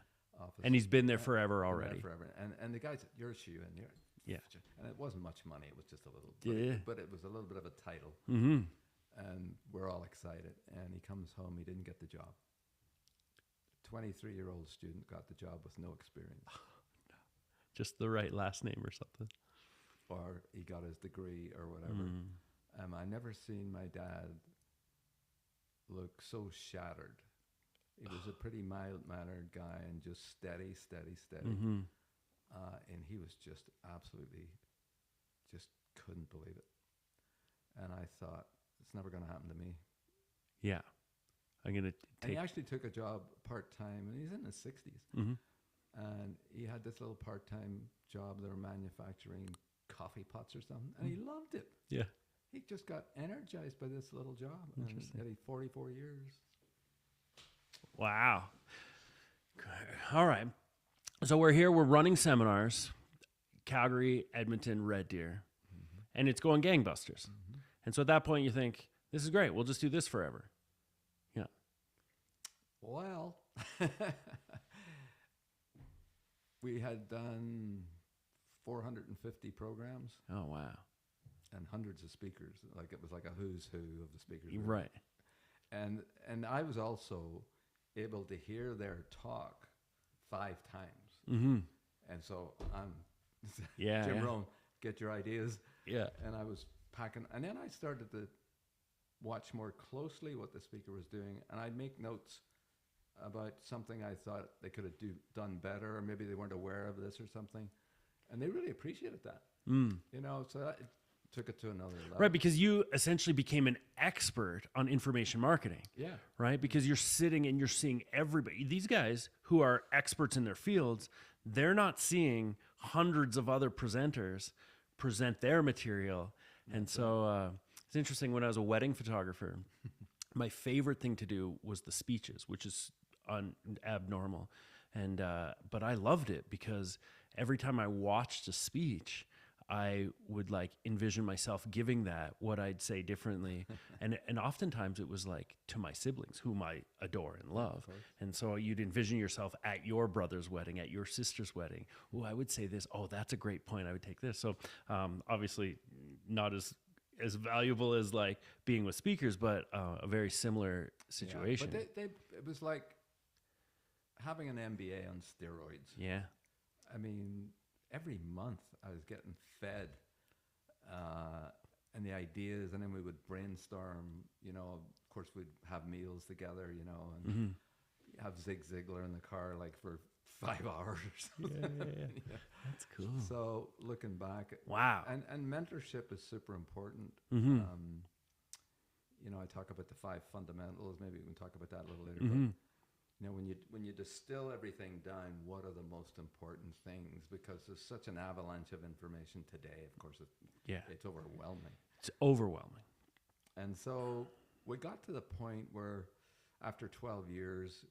Office. And he's been there forever already. Forever. And the guy said, you're a shoe in. Yeah. And it wasn't much money. It was just a little. Yeah. But it was a little bit of a title. Mm-hmm. And we're all excited. And he comes home. He didn't get the job. 23-year-old student got the job with no experience. Just the right last name or something. Or he got his degree or whatever. I never seen my dad look so shattered. He was a pretty mild-mannered guy and just steady. Mm-hmm. And he was just absolutely, just couldn't believe it. And I thought, it's never going to happen to me. Yeah. I'm going to And he actually took a job part-time, and he's in his 60s. Mm-hmm. And he had this little part-time job. They were manufacturing coffee pots or something, and he loved it. Yeah. He just got energized by this little job. And he 44 years. Wow. All right. So we're here. We're running seminars, Calgary, Edmonton, Red Deer, and it's going gangbusters. And so at that point, you think, this is great. We'll just do this forever. Yeah. Well, we had done 450 programs Oh, wow. and hundreds of speakers. Like, it was like a who's who of the speakers. Right. And I was also able to hear their talk 5 times. Mm-hmm. And so I'm Yeah. Jim Yeah. Rohn, get your ideas. Yeah. And I was packing, and then I started to watch more closely what the speaker was doing, and I'd make notes about something I thought they could have done better, or maybe they weren't aware of this or something, and they really appreciated that. You know, so it took it to another level. Right, because you essentially became an expert on information marketing. Yeah. Right, because you're sitting and you're seeing everybody. These guys who are experts in their fields, they're not seeing hundreds of other presenters present their material. And so it's interesting, when I was a wedding photographer, my favorite thing to do was the speeches, which is abnormal. And but I loved it because every time I watched a speech, I would like envision myself giving that what I'd say differently. and oftentimes it was like to my siblings, whom I adore and love. And so you'd envision yourself at your brother's wedding, at your sister's wedding. Oh, I would say this. Oh, that's a great point. I would take this. So obviously not as valuable as like being with speakers, but a very similar situation. Yeah, but it was like having an MBA on steroids. Yeah. I mean, every month I was getting fed and the ideas, and then we would brainstorm, you know. Of course, we'd have meals together, you know, and have Zig Ziglar in the car like for 5 hours or something. Yeah. That's cool. So looking back, Wow. and mentorship is super important. You know, I talk about the 5 fundamentals. Maybe we can talk about that a little later. But you know, when you distill everything down, what are the most important things? Because there's such an avalanche of information today. Of course, it's overwhelming. It's overwhelming. And so we got to the point where, after 12 years,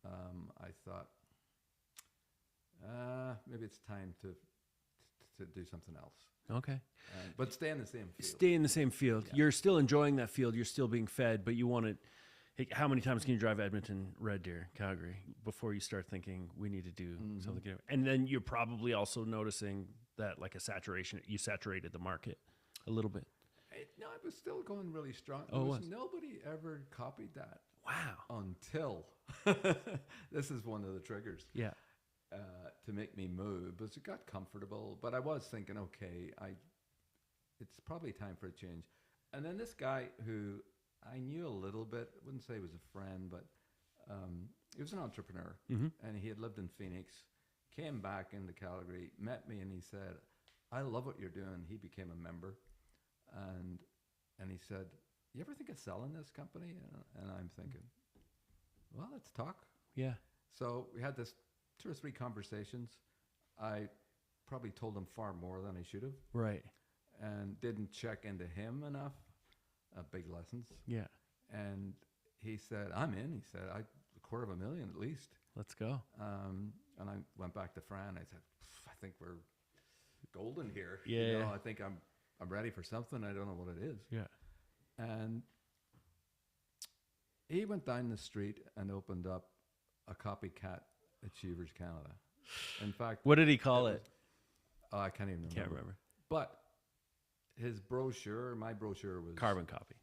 I thought, maybe it's time to do something else. Okay. But stay in the same field. Stay in the same field. Yeah. You're still enjoying that field. You're still being fed, but you want to. How many times can you drive Edmonton, Red Deer, Calgary before you start thinking we need to do something different? And then you're probably also noticing that, like, a saturation. You saturated the market a little bit. No, it was still going really strong. Nobody ever copied that. Wow. Until this is one of the triggers. Yeah. To make me move, because it got comfortable. But I was thinking, okay, it's probably time for a change. And then this guy who I knew a little bit, I wouldn't say he was a friend, but he was an entrepreneur, and he had lived in Phoenix, came back into Calgary, met me, and he said, I love what you're doing. He became a member, and he said, you ever think of selling this company? And I'm thinking, well, let's talk. Yeah. So we had this 2 or 3 conversations. I probably told him far more than I should have. Right. And didn't check into him enough. Big lessons. Yeah. And he said, I'm in. He said, $250,000 at least. Let's go. And I went back to Fran. I said, I think we're golden here. Yeah. You know, I think I'm ready for something. I don't know what it is. Yeah. And he went down the street and opened up a copycat Achievers Canada. In fact, What did he call it? I can't even remember. Can't remember. But his brochure, my brochure was Carbon copy.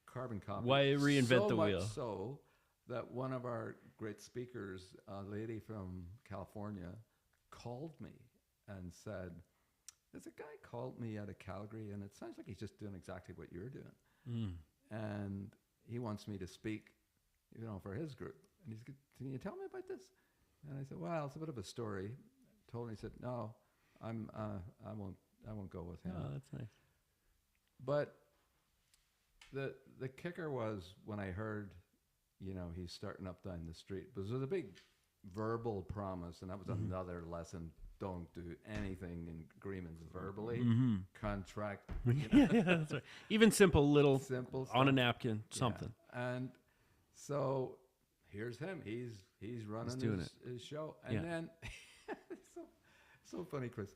Carbon copy. Why reinvent the wheel? Much so that one of our great speakers, a lady from California, called me and said, there's a guy called me out of Calgary, and it sounds like he's just doing exactly what you're doing. And he wants me to speak, you know, for his group. And he's, can you tell me about this? And I said, well, it's a bit of a story. Told him, he said, no, I won't go with him. Oh, that's nice. But the kicker was when I heard, you know, he's starting up down the street. Because there was a big verbal promise, and that was another lesson. Don't do anything in agreements verbally. Contract. You know? Yeah, that's right. Even simple little Simple on a stuff. napkin, something. Yeah. And so here's him. He's running his show. And then so funny, Chris.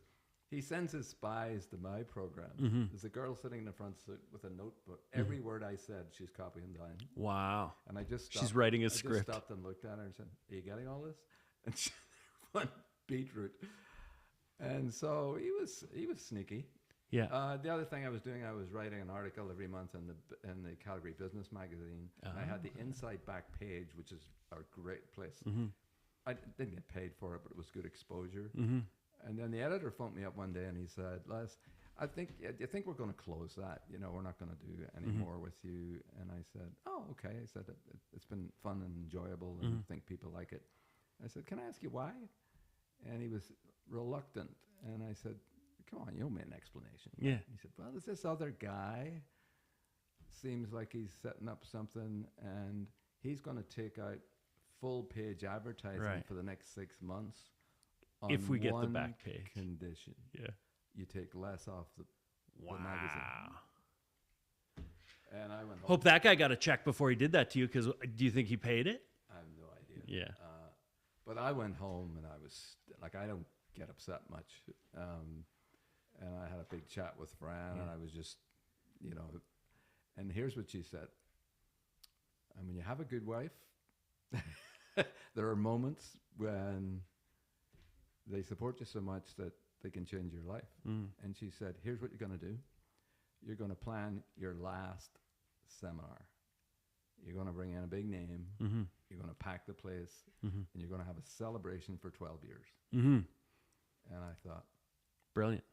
He sends his spies to my program. There's a girl sitting in the front with a notebook. Every word I said, she's copying down. Wow. And I just stopped. She's writing a I script. just stopped and looked at her and said, are you getting all this? And she went beetroot. And so he was sneaky. Yeah. The other thing I was doing, I was writing an article every month in the Calgary Business Magazine. And I had the inside back page, which is a great place. Mm-hmm. I didn't get paid for it, but it was good exposure. Mm-hmm. And then the editor phoned me up one day and he said, Les, I think we're going to close that. You know, we're not going to do any more with you. And I said, oh, okay. I said, it's been fun and enjoyable and I think people like it. I said, can I ask you why? And he was reluctant. And I said, come on, you owe me an explanation. Yeah. He said, well, there's this other guy. Seems like he's setting up something and he's going to take out full page advertising for the next 6 months. If we get the one back page. condition. Yeah. You take less off the magazine. And I went home. Hope that guy got a check before he did that to you, because do you think he paid it? I have no idea. Yeah. But I went home and I was like, I don't get upset much. And I had a big chat with Fran and I was just, you know, and here's what she said. And when you have a good wife, there are moments when they support you so much that they can change your life. And she said, here's what you're going to do. You're going to plan your last seminar. You're going to bring in a big name. You're going to pack the place. And you're going to have a celebration for 12 years. And I thought, brilliant.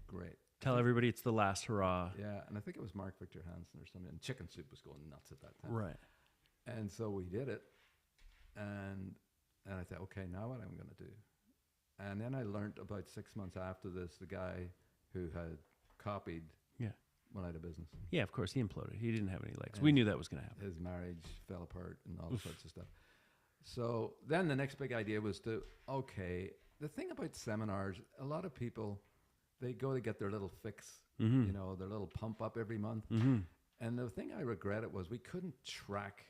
Great. Tell everybody it's the last hurrah. Yeah, and I think it was Mark Victor Hansen or something. And Chicken Soup was going nuts at that time. Right. And so we did it. And I thought, okay, now what am I going to do? And then I learned about 6 months after this, the guy who had copied went out of business. Yeah, of course. He imploded. He didn't have any legs. And we knew that was going to happen. His marriage fell apart and all sorts of stuff. So then the next big idea was to, okay, the thing about seminars, a lot of people, they go to get their little fix, you know, their little pump up every month. And the thing I regretted was we couldn't track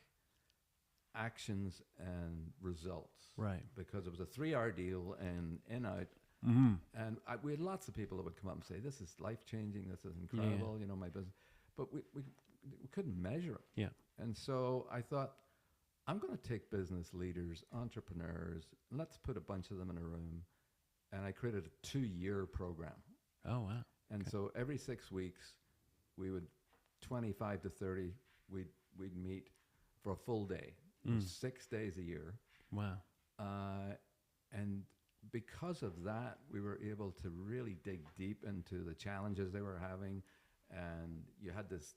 actions and results. Right. Because it was a 3-hour deal and in out. And we had lots of people that would come up and say, this is life-changing, this is incredible, you know, my business. But we couldn't measure it. Yeah. And so I thought, I'm going to take business leaders, entrepreneurs, let's put a bunch of them in a room. And I created a 2-year program. Oh, wow. And so every 6 weeks, we would, 25 to 30, we'd meet for a full day. 6 days a year. Wow. And because of that, we were able to really dig deep into the challenges they were having. And you had this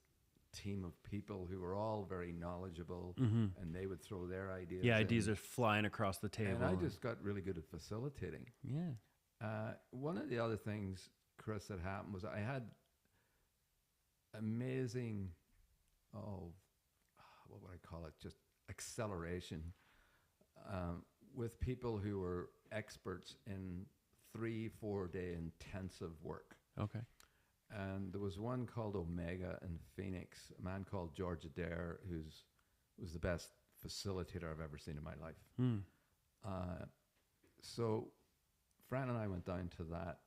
team of people who were all very knowledgeable, and they would throw their ideas. Yeah, ideas are flying across the table. And I just got really good at facilitating. Yeah. One of the other things, Chris, that happened was I had amazing, what would I call it? Just acceleration with people who were experts in 3-4 day intensive work. Okay. And there was one called Omega in Phoenix, a man called George Adair, was the best facilitator I've ever seen in my life. So Fran and I went down to that,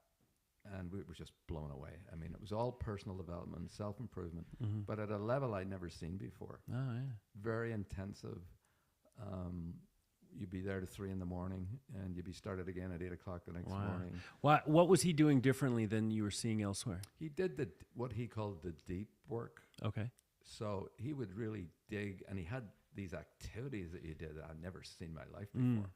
and we were just blown away. I mean, it was all personal development, self-improvement, but at a level I'd never seen before. Oh, yeah. Very intensive. You'd be there to 3 a.m, and you'd be started again at 8 o'clock the next morning. What was he doing differently than you were seeing elsewhere? He did what he called the deep work. Okay. So he would really dig, and he had these activities that you did that I'd never seen in my life before,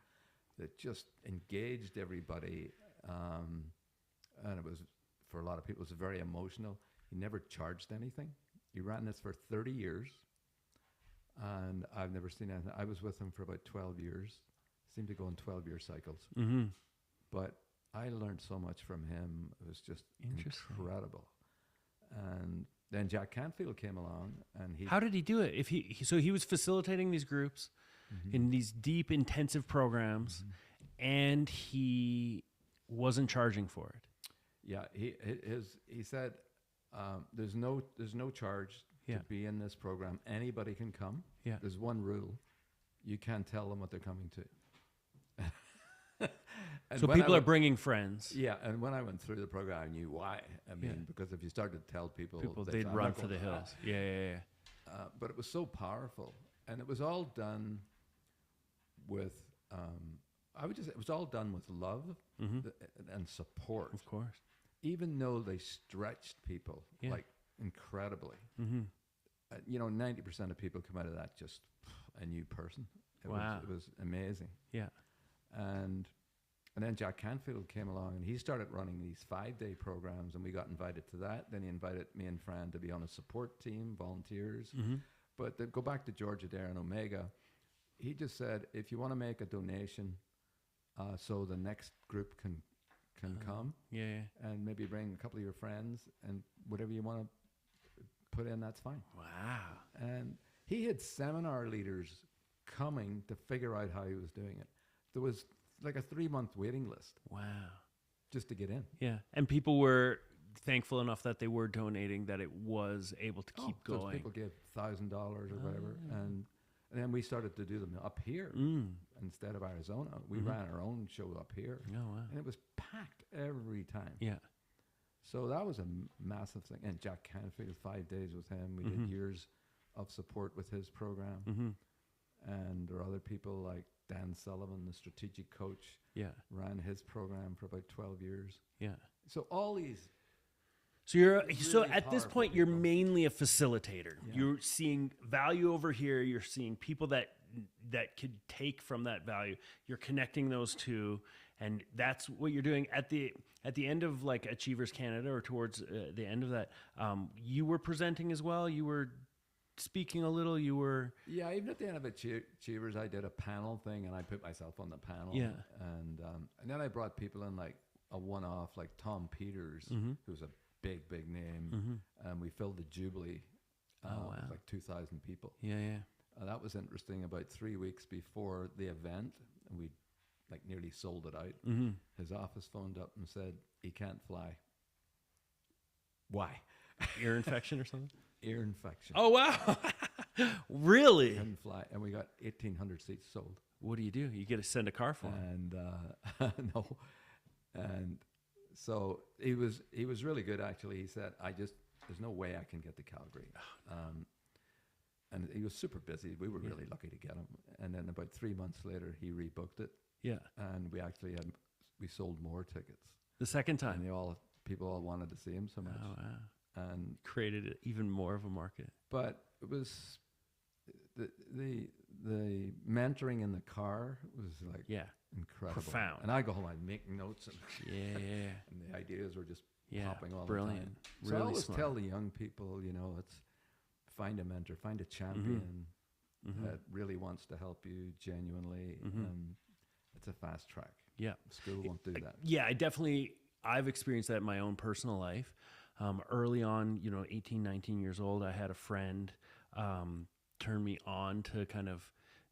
that just engaged everybody. And it was, for a lot of people, it was very emotional. He never charged anything. He ran this for 30 years. And I've never seen anything. I was with him for about 12 years. Seemed to go in 12-year cycles. But I learned so much from him. It was just incredible. And then Jack Canfield came along, and he. How did he do it? If so he was facilitating these groups in these deep, intensive programs, and he wasn't charging for it. Yeah, he said there's no charge. To be in this program, anybody can come. Yeah. There's one rule: you can't tell them what they're coming to. So people are bringing friends. Yeah, and when I went through the program, I knew why. I mean, because if you started to tell people they'd run for the hills. Yeah. But it was so powerful, and it was all done with it was all done with love and support. Of course. Even though they stretched people like incredibly. 90% of people come out of that just a new person. It was amazing. Yeah. And then Jack Canfield came along, and he started running these 5-day programs, and we got invited to that. Then he invited me and Fran to be on a support team, volunteers. But to go back to George Adair and Omega, he just said, if you want to make a donation so the next group can come, and maybe bring a couple of your friends, and whatever you want to put in, that's fine. Wow. And he had seminar leaders coming to figure out how he was doing it. There was like a 3-month waiting list. Wow. Just to get in. Yeah. And people were thankful enough that they were donating, that it was able to keep going. So people gave $1,000 or whatever. And then we started to do them up here instead of Arizona. We ran our own show up here. Oh, wow. And it was packed every time. Yeah. So that was a massive thing. And Jack Canfield, 5 days with him. We did years of support with his program. And there are other people like Dan Sullivan, the strategic coach, ran his program for about 12 years. Yeah. So all these. So at this point, you're mainly a facilitator. Yeah. You're seeing value over here. You're seeing people that could take from that value. You're connecting those two, and that's what you're doing at the end of like Achievers Canada, or towards the end of that. You were presenting as well. You were speaking a little. You were even at the end of Achievers, I did a panel thing, and I put myself on the panel. Yeah, and then I brought people in, like a one-off, like Tom Peters, who's a big name, and we filled the Jubilee. With like 2,000 people. Yeah. That was interesting. About 3 weeks before the event, we like nearly sold it out. His office phoned up and said he can't fly. Why? Ear infection or something? Ear infection. Oh, wow. Really? Couldn't fly. And we got 1,800 seats sold. What do? You get to send a car for him. And no. And so he was really good, actually. He said, there's no way I can get to Calgary. And he was super busy. We were really lucky to get him. And then about 3 months later, he rebooked it. Yeah. And we actually we sold more tickets. The second time? And people all wanted to see him so much. Oh, wow. And created even more of a market. But it was the mentoring in the car was like incredible. Profound. And I go home, I'd make notes and and the ideas were just popping all the time. Really so I always smart. tell the young people, it's find a mentor, find a champion that really wants to help you genuinely. It's a fast track. Yeah. School won't do that. Yeah, I've experienced that in my own personal life. Early on, 18, 19 years old, I had a friend turn me on to kind of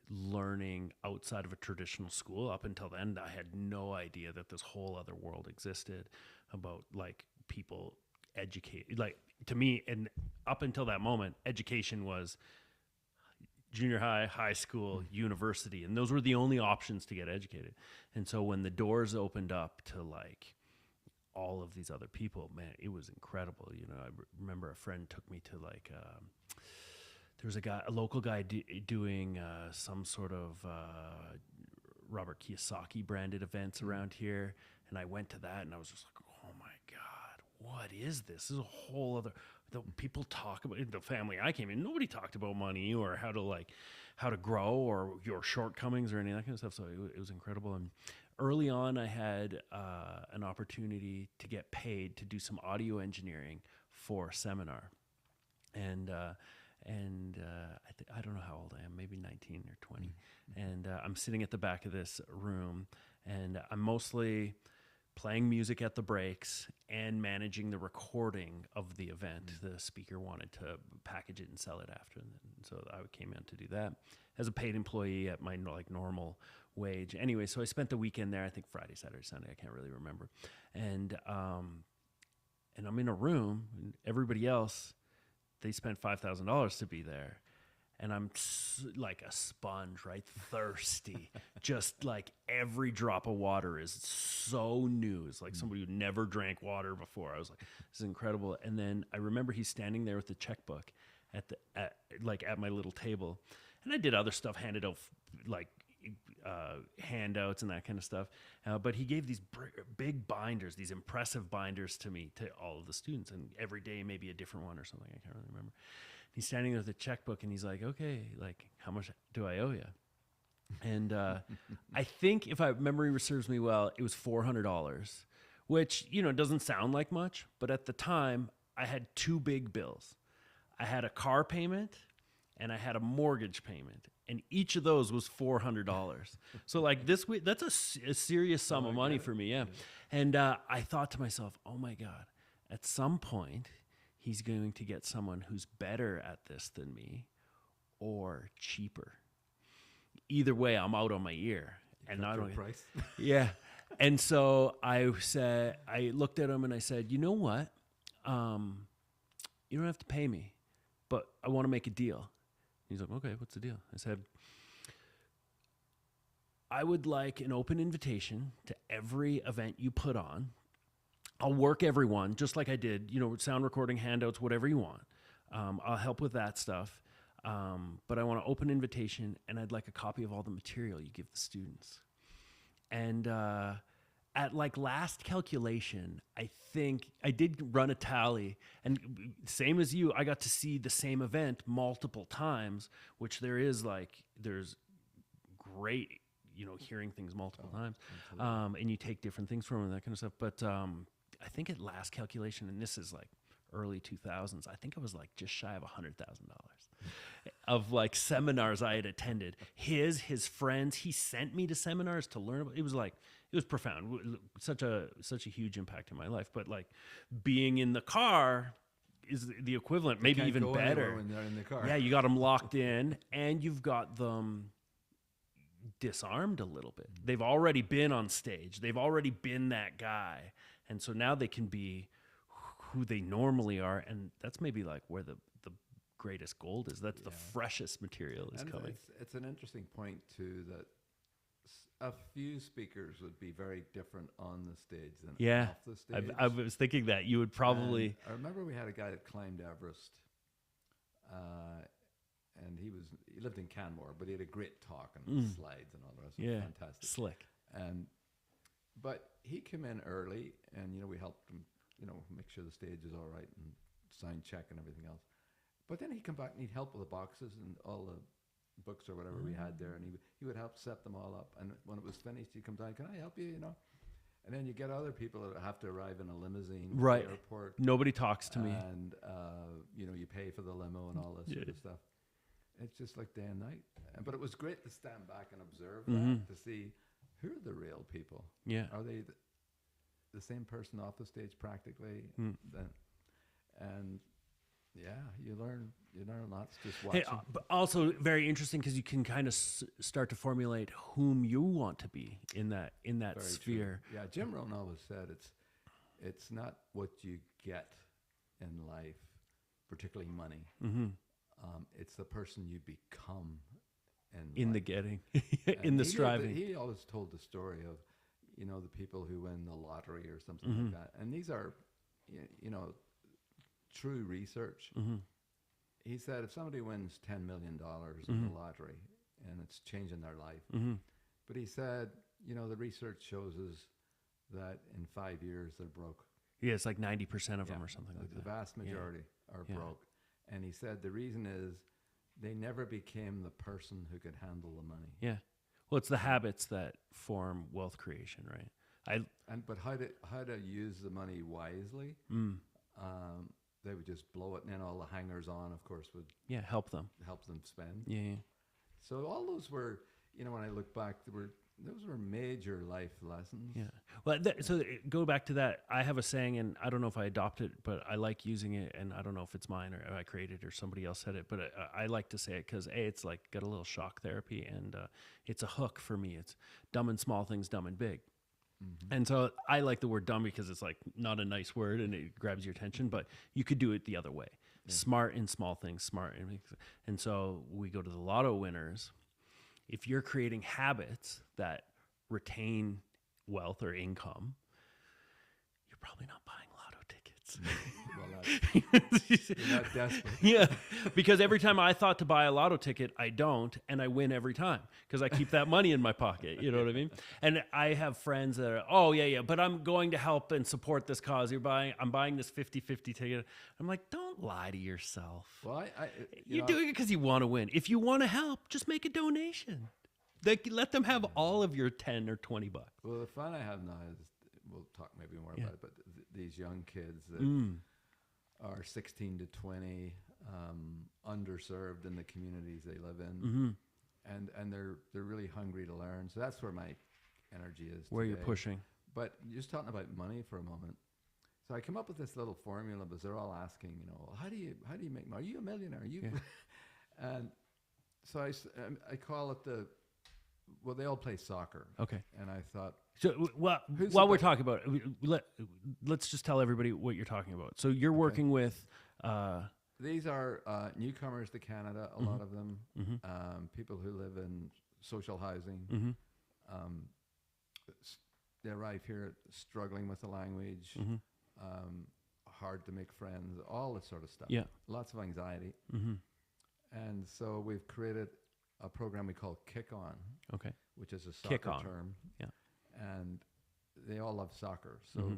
learning outside of a traditional school. Up until then, I had no idea that this whole other world existed about like people educate. Like to me, and up until that moment, education was junior high, high school, university, and those were the only options to get educated. And so when the doors opened up to like all of these other people, man, it was incredible. I remember a friend took me to like there was a local guy doing some sort of Robert Kiyosaki branded events around here, and I went to that, and I was just like, oh my God, what is this? This is a whole other. The people talk about the family I came in. Nobody talked about money or how to grow or your shortcomings or any of that kind of stuff. So it was incredible. And early on, I had an opportunity to get paid to do some audio engineering for a seminar, and I don't know how old I am, maybe 19 or 20. And I'm sitting at the back of this room, and I'm mostly playing music at the breaks and managing the recording of the event. The speaker wanted to package it and sell it after, and so I came in to do that as a paid employee at my normal wage. Anyway, so I spent the weekend there. I think Friday, Saturday, Sunday. I can't really remember. And I'm in a room, and everybody else, they spent $5,000 to be there. And I'm like a sponge, right? Thirsty. Just like every drop of water is so new. It's like somebody who never drank water before. I was like, this is incredible. And then I remember he's standing there with the checkbook at my little table. And I did other stuff, handed out like handouts and that kind of stuff. But he gave these big binders, these impressive binders to me, to all of the students, and every day maybe a different one or something. I can't really remember. He's standing there with a checkbook, and he's like, "Okay, like how much do I owe you?" And I think, if memory serves me well, it was $400, which, doesn't sound like much, but at the time I had two big bills. I had a car payment and I had a mortgage payment, and each of those was $400. So like this week, that's a serious sum of money for me. Yeah. And I thought to myself, oh my God, at some point he's going to get someone who's better at this than me or cheaper. Either way, I'm out on my ear. And I don't price. Yeah. And so I looked at him and I said, you know what? You don't have to pay me, but I want to make a deal. He's like, okay, what's the deal? I said, I would like an open invitation to every event you put on. I'll work everyone just like I did, sound recording, handouts, whatever you want. I'll help with that stuff. But I want an open invitation, and I'd like a copy of all the material you give the students. And at like last calculation, I think I did run a tally, and same as you, I got to see the same event multiple times, which there's great, hearing things multiple times. And you take different things from it and that kind of stuff. But I think at last calculation, and this is like early 2000s, I think I was like just shy of $100,000 of like seminars I had attended. His friends, he sent me to seminars to learn about. It was profound. Such a huge impact in my life. But like being in the car is the equivalent, maybe even better. When they're in the car. Yeah, you got them locked in, and you've got them disarmed a little bit. They've already been on stage. They've already been that guy. And so now they can be who they normally are. And that's maybe like where the greatest gold is. That's the freshest material is coming. It's an interesting point too, that a few speakers would be very different on the stage than off the stage. I was thinking that you would probably. And I remember we had a guy that climbed Everest, and he lived in Canmore, but he had a great talk and slides and all the rest. Yeah, fantastic, slick. But he came in early, and we helped him, make sure the stage is all right and sign check and everything else. But then he'd come back and he'd help with the boxes and all the books or whatever we had there, and he would help set them all up. And when it was finished, he'd come down, can I help you? And then you get other people that have to arrive in a limousine to the airport. Nobody talks to me. And you pay for the limo and all this sort of stuff. It's just like day and night. But it was great to stand back and observe that, to see who are the real people. Yeah. Are they the same person off the stage practically? And yeah, you learn lots just watching. Hey, but also very interesting because you can kind of start to formulate whom you want to be in that very sphere. True. Yeah, Jim Rohn always said it's not what you get in life, particularly money. It's the person you become in the getting, in the striving. He always told the story of the people who win the lottery or something like that, and these are true research. He said if somebody wins $10 million in the lottery and it's changing their life, but he said, the research shows us that in 5 years they're broke. Yeah, it's like 90% of them or something like that. The vast majority are broke. And he said the reason is they never became the person who could handle the money. Yeah. Well, it's the habits that form wealth creation, right? But how to use the money wisely? They would just blow it, and then all the hangers-on, of course, would help them spend. Yeah. So all those were, when I look back, those were major life lessons. Yeah. Well, so go back to that. I have a saying, and I don't know if I adopt it, but I like using it, and I don't know if it's mine or I created it or somebody else said it, but I like to say it because it's like got a little shock therapy, and it's a hook for me. It's dumb and small things, dumb and big. And so I like the word dumb because it's like not a nice word and it grabs your attention, but you could do it the other way. Yeah. Smart in small things, smart in, and so we go to the lotto winners. If you're creating habits that retain wealth or income, you're probably not buying lotto tickets. tickets. Well, you're not desperate. Yeah, because every time I thought to buy a lotto ticket, I don't, and I win every time because I keep that money in my pocket. You know what I mean? And I have friends that are, oh yeah, but I'm going to help and support this cause. I'm buying this 50-50 ticket. I'm like, don't lie to yourself. Well, You're doing it because you want to win. If you want to help, just make a donation. Let them have all of your 10 or 20 bucks. Well, the fun I have now is, we'll talk maybe more about it, but these young kids that are 16 to 20, underserved in the communities they live in, and they're really hungry to learn. So that's where my energy is. Where today. you're pushing. But just talking about money for a moment. So I come up with this little formula because they're all asking, how do you make money? Are you a millionaire? Are you? Yeah. And so I call it they all play soccer. Okay. And I thought. So while we're talking about it, let's just tell everybody what you're talking about. So you're working with. These are newcomers to Canada, a lot of them, people who live in social housing. They arrive here struggling with the language, hard to make friends, all this sort of stuff. Yeah. Lots of anxiety. And so we've created a program we call Kick On, which is a soccer term. Yeah. And they all love soccer. So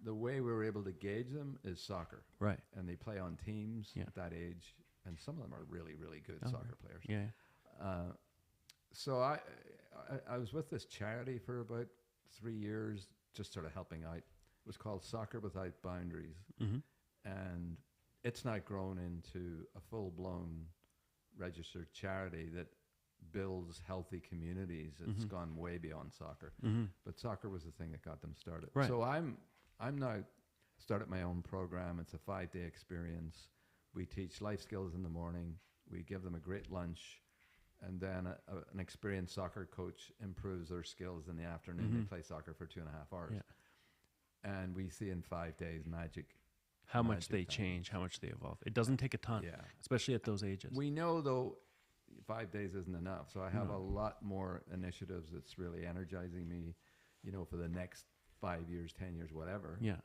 the way we were able to gauge them is soccer. Right. And they play on teams at that age. And some of them are really, really good soccer players. Yeah. So I was with this charity for about 3 years, just sort of helping out. It was called Soccer Without Boundaries. And it's now grown into a full-blown registered charity that builds healthy communities. It's gone way beyond soccer. But soccer was the thing that got them started. Right. So I'm now started my own program. It's a 5-day experience. We teach life skills in the morning. We give them a great lunch. And then an experienced soccer coach improves their skills in the afternoon. They play soccer for 2.5 hours. Yeah. And we see in 5 days magic. How much they change, how much they evolve. It doesn't take a ton, especially at those ages. We know, though, 5 days isn't enough. So I have a lot more initiatives that's really energizing me, for the next 5 years, 10 years, whatever. Yeah.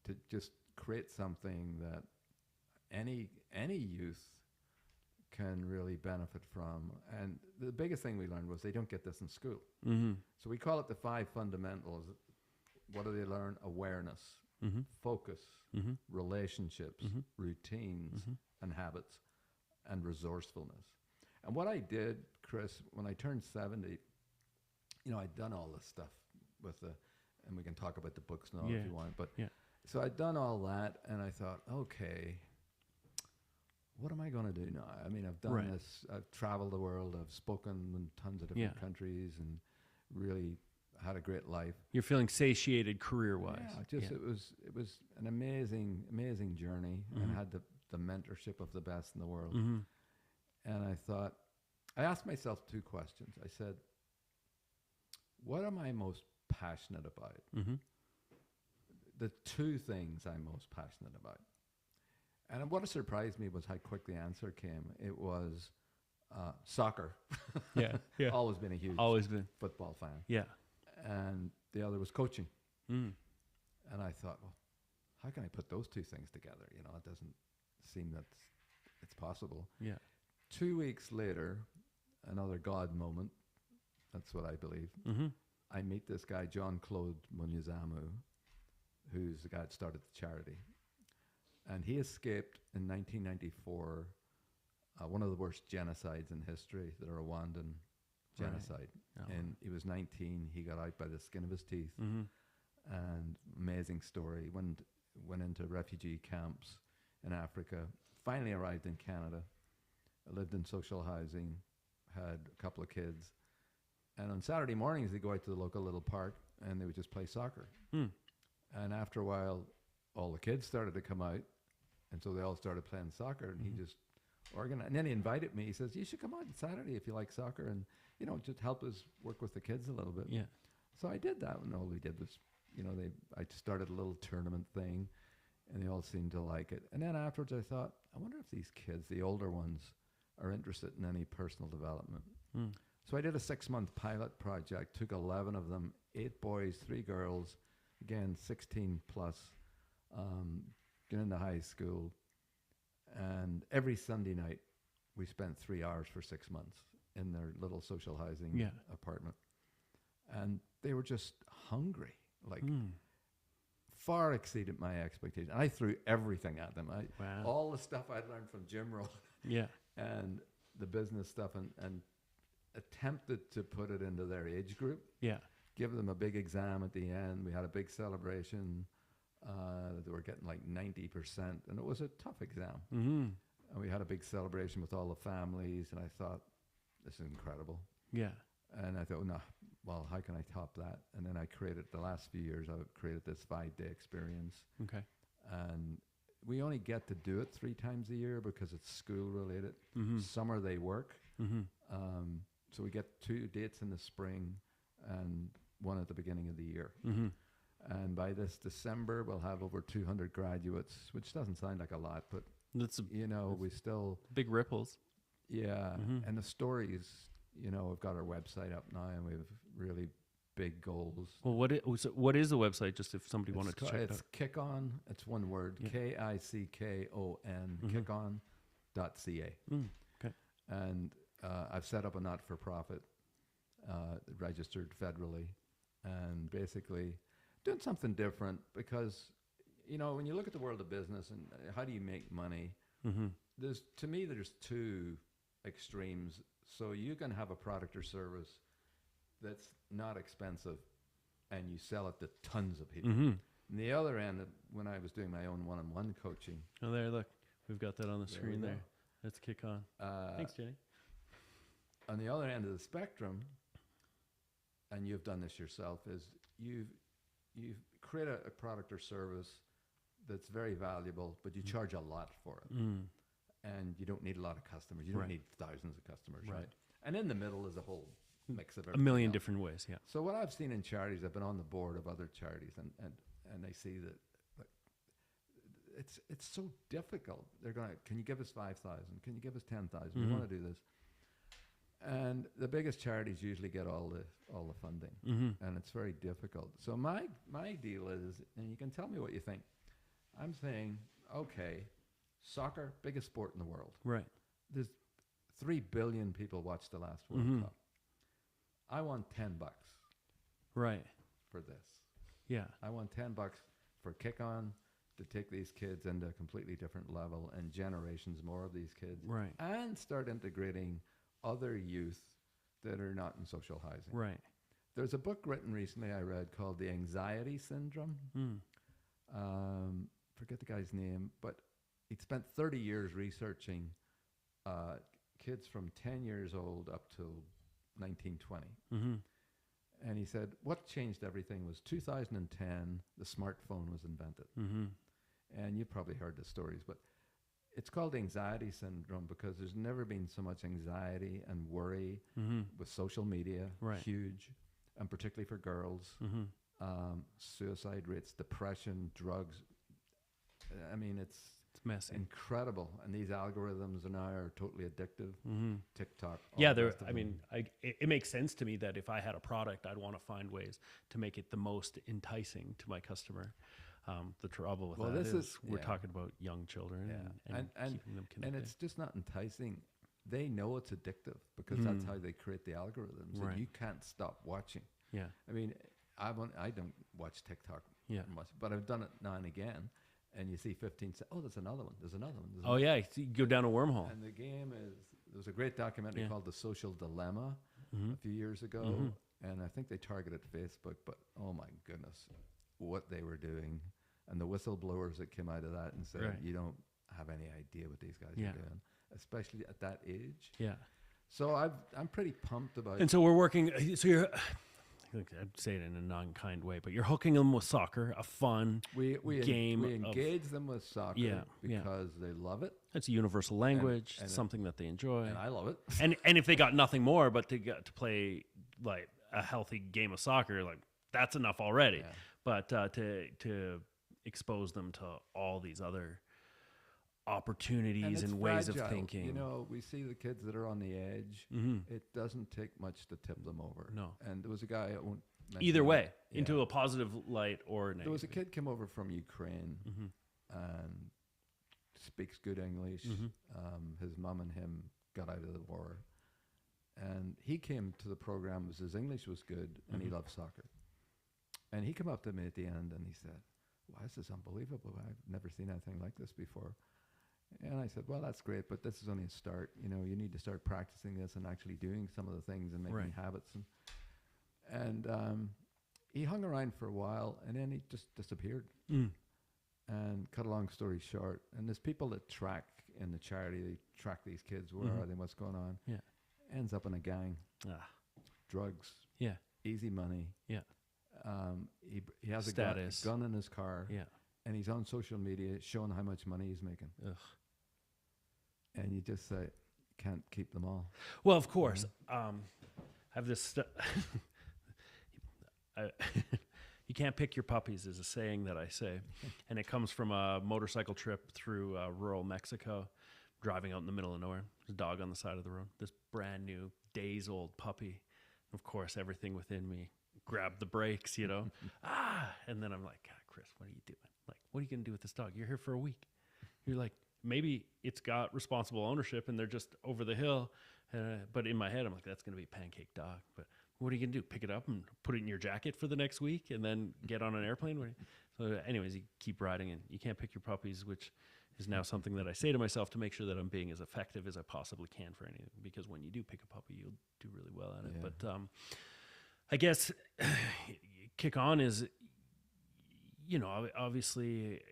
To just create something that any youth can really benefit from. And the biggest thing we learned was they don't get this in school. So we call it the 5 fundamentals. What do they learn? Awareness, focus, relationships, routines, and habits, and resourcefulness. And what I did, Chris, when I turned 70, I'd done all this stuff and we can talk about the books now if you want, but so I'd done all that, and I thought, okay, what am I going to do now? I mean, I've done this. I've traveled the world. I've spoken in tons of different countries, and really had a great life. You're feeling satiated career-wise. Yeah, it was an amazing journey, and had the mentorship of the best in the world. And I thought, I asked myself 2 questions. I said, what am I most passionate about? The 2 things I'm most passionate about. And what surprised me was how quick the answer came. It was soccer. Yeah. Always been a huge football fan. Yeah. And the other was coaching. And I thought, well, how can I put those 2 things together? It doesn't seem that it's possible. Yeah. 2 weeks later, another God moment. That's what I believe. I meet this guy, John Claude Munyazamu, who's the guy that started the charity. And he escaped in 1994 one of the worst genocides in history, the Rwandan genocide. And he was 19. He got out by the skin of his teeth. And amazing story. Went into refugee camps in Africa. Finally arrived in Canada. Lived in social housing. Had a couple of kids. And on Saturday mornings, they'd go out to the local little park and they would just play soccer. And after a while, all the kids started to come out. And so they all started playing soccer, and he just organized. And then he invited me. He says, you should come out on Saturday if you like soccer and, just help us work with the kids a little bit. Yeah. So I did that, and all we did was, I started a little tournament thing, and they all seemed to like it. And then afterwards I thought, I wonder if these kids, the older ones, are interested in any personal development. So I did a 6-month pilot project, took 11 of them, 8 boys, 3 girls, again, 16 plus, Get into high school, and every Sunday night we spent 3 hours for 6 months in their little social housing apartment, and they were just hungry, like far exceeded my expectations. I threw everything at them. All the stuff I'd learned from gym roll, and the business stuff, and attempted to put it into their age group. Give them a big exam at the end. We had a big celebration. They were getting like 90%, and it was a tough exam. And we had a big celebration with all the families, and I thought, this is incredible. And I thought, no, well, how can I top that? And then I created, the last few years, I created this 5-day experience. And we only get to do it 3 times a year because it's school related. Summer they work. So we get 2 dates in the spring and 1 at the beginning of the year. And by this December, we'll have over 200 graduates, which doesn't sound like a lot, but we still big ripples. And the stories, we've got our website up now, and we have really big goals. Well, what is the website, just if somebody wanted to check it out? It's Kickon. It's one word, KICKON, kickon.ca. And I've set up a not-for-profit, registered federally, and basically doing something different because, when you look at the world of business and how do you make money, there's 2 extremes. So you can have a product or service that's not expensive and you sell it to tons of people. And the other end, when I was doing my own one-on-one coaching. Oh, there, look. We've got that on the screen there. Let's kick on. Thanks, Jenny. On the other end of the spectrum, and you've done this yourself, is you create a product or service that's very valuable, but you charge a lot for it. And you don't need a lot of customers. You don't need thousands of customers, right? And in the middle is a whole mix of everything. A million different ways, So what I've seen in charities, I've been on the board of other charities, and they see that it's so difficult. They're going, can you give us 5,000? Can you give us 10,000? We want to do this. And the biggest charities usually get all the funding, and it's very difficult. So my deal is, and you can tell me what you think. I'm saying, okay, soccer, biggest sport in the world. Right. There's 3 billion people watched the last World Cup. I want $10. Right. For this. Yeah. I want $10 for Kick-On to take these kids into a completely different level and generations more of these kids. Right. And start integrating other youth that are not in social housing. Right. There's a book written recently I read called The Anxiety Syndrome. Forget the guy's name, but he'd spent 30 years researching kids from 10 years old up to 1920. And he said, what changed everything was 2010, the smartphone was invented. And you've probably heard the stories, but it's called anxiety syndrome because there's never been so much anxiety and worry with social media, huge, and particularly for girls. Suicide rates, depression, drugs. I mean, it's messy, incredible, and these algorithms are totally addictive. TikTok. It makes sense to me that if I had a product, I'd want to find ways to make it the most enticing to my customer. The trouble with that is we're talking about young children and keeping them connected. And it's just not enticing. They know it's addictive because that's how they create the algorithms. And you can't stop watching. I mean, I don't watch TikTok much, but I've done it now and again. And you see 15, there's another one. There's another one. You go down a wormhole. And the game is, there was a great documentary called The Social Dilemma a few years ago. And I think they targeted Facebook, but oh my goodness, what they were doing. And the whistleblowers that came out of that and said, you don't have any idea what these guys are doing, especially at that age. So I'm pretty pumped about it. And so we're working, so you're... I'd say it in a non-kind way, but you're hooking them with soccer, a fun game. We engage them with soccer because they love it. It's a universal language, and something that they enjoy. And I love it. and if they got nothing more but to get to play like a healthy game of soccer, like that's enough already. But to expose them to all these other opportunities and ways of thinking. You know, we see the kids that are on the edge. It doesn't take much to tip them over. No. And there was a guy, I won't Either mentioning- way, yeah. into a positive light or negative. There was a kid came over from Ukraine and speaks good English. His mom and him got out of the war, and he came to the program because his English was good and he loved soccer. And he came up to me at the end and he said, "Wow, this is unbelievable. I've never seen anything like this before." And I said, "Well, that's great, but this is only a start. You know, you need to start practicing this and actually doing some of the things and making habits." And he hung around for a while, and then he just disappeared. And cut a long story short, and there's people that track in the charity, they track these kids, where are they, what's going on. Yeah. Ends up in a gang, drugs, easy money. He has Status. a gun in his car, Yeah. and he's on social media showing how much money he's making. Ugh. And you just say, can't keep them all. Well, of course. I have this. You can't pick your puppies is a saying that I say. And it comes from a motorcycle trip through rural Mexico, driving out in the middle of nowhere. There's a dog on the side of the road, this brand new, days-old puppy. Of course, everything within me grabbed the brakes, you know. And then I'm like, God, Chris, what are you doing? Like, what are you going to do with this dog? You're here for a week. You're like, maybe it's got responsible ownership and they're just over the hill. But in my head, I'm like, that's going to be a pancake dog. But what are you going to do? Pick it up and put it in your jacket for the next week and then get on an airplane? So anyways, you keep riding and you can't pick your puppies, which is now something that I say to myself to make sure that I'm being as effective as I possibly can for anything. Because when you do pick a puppy, you'll do really well at it. Yeah. But I guess kick on is, you know, obviously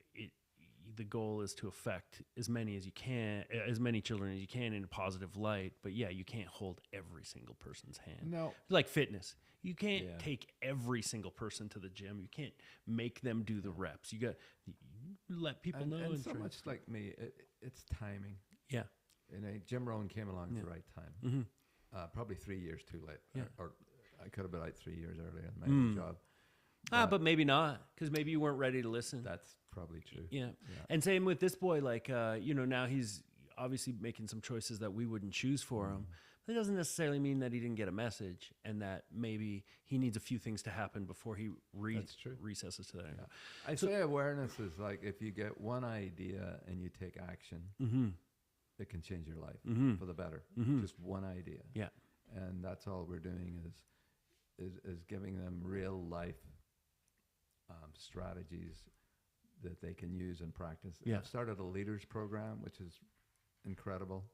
the goal is to affect as many as you can, as many children as you can in a positive light. But yeah, you can't hold every single person's hand. No. Like fitness. You can't take every single person to the gym. You can't make them do the reps. You let people know. And so much like me, it's timing. Yeah. And Jim Rohn came along at the right time. Probably 3 years too late. Yeah. Or I could have been out 3 years earlier in my job. But maybe not, because maybe you weren't ready to listen. That's probably true. Yeah. And same with this boy, like, you know, now he's obviously making some choices that we wouldn't choose for him. But it doesn't necessarily mean that he didn't get a message and that maybe he needs a few things to happen before he recesses to that. Yeah. I say awareness is like if you get one idea and you take action, it can change your life for the better. Just one idea. Yeah. And that's all we're doing is giving them real life strategies that they can use and practice. Yeah. I've started a leaders program, which is incredible.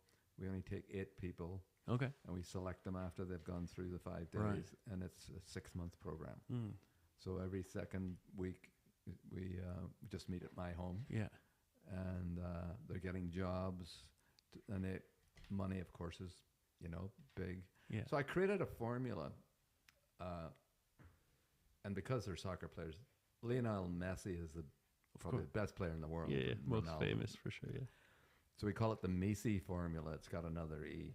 We only take 8 people. Okay. And we select them after they've gone through the 5 days. Right. And it's a 6-month program. So every second week, we just meet at my home. Yeah. And they're getting jobs. And money, of course, is, you know, big. Yeah. So I created a formula. And because they're soccer players, Lionel Messi is probably the best player in the world. Yeah. Most Ronaldo. famous for sure. Yeah. So we call it the Messi formula. It's got another E.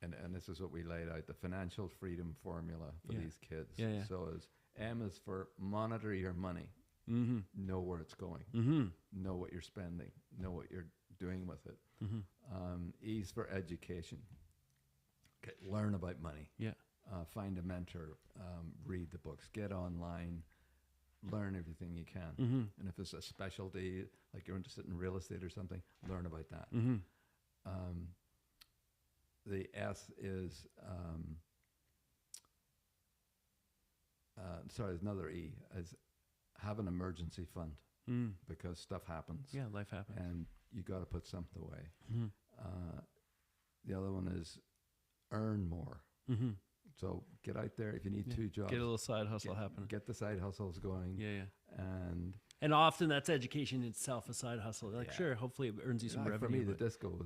And this is what we laid out, the financial freedom formula for these kids. Yeah. So M is for monitor your money. Know where it's going. Know what you're spending. Know what you're doing with it. E is for education. Learn about money. Yeah. Find a mentor. Read the books. Get online. Learn everything you can. And if it's a specialty, like you're interested in real estate or something, learn about that. The S is, there's another E, is have an emergency fund because stuff happens. Yeah, life happens. And you got to put something away. The other one is earn more. So get out there if you need 2 jobs. Get a little side hustle happening. Get the side hustles going. Yeah. And often that's education itself, a side hustle. Like, sure, hopefully it earns you some revenue. For me, the but disco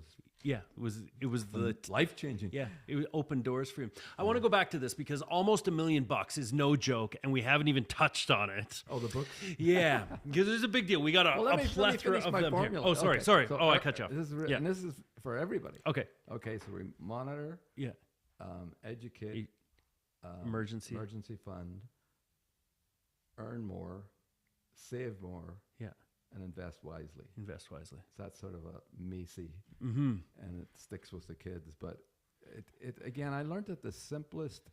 was it was the life changing. Yeah, it opened doors for him. I want to go back to this because almost $1 million is no joke, and we haven't even touched on it. Oh, the book. Yeah, because it's a big deal. We got a plethora of them here. Oh, sorry. So I cut you off. And this is for everybody. Okay. Okay, so we monitor. Yeah. Educate. Emergency fund. Earn more. Save more. Yeah. And invest wisely. So that's sort of a Messi. And it sticks with the kids. But it again, I learned that the simplest,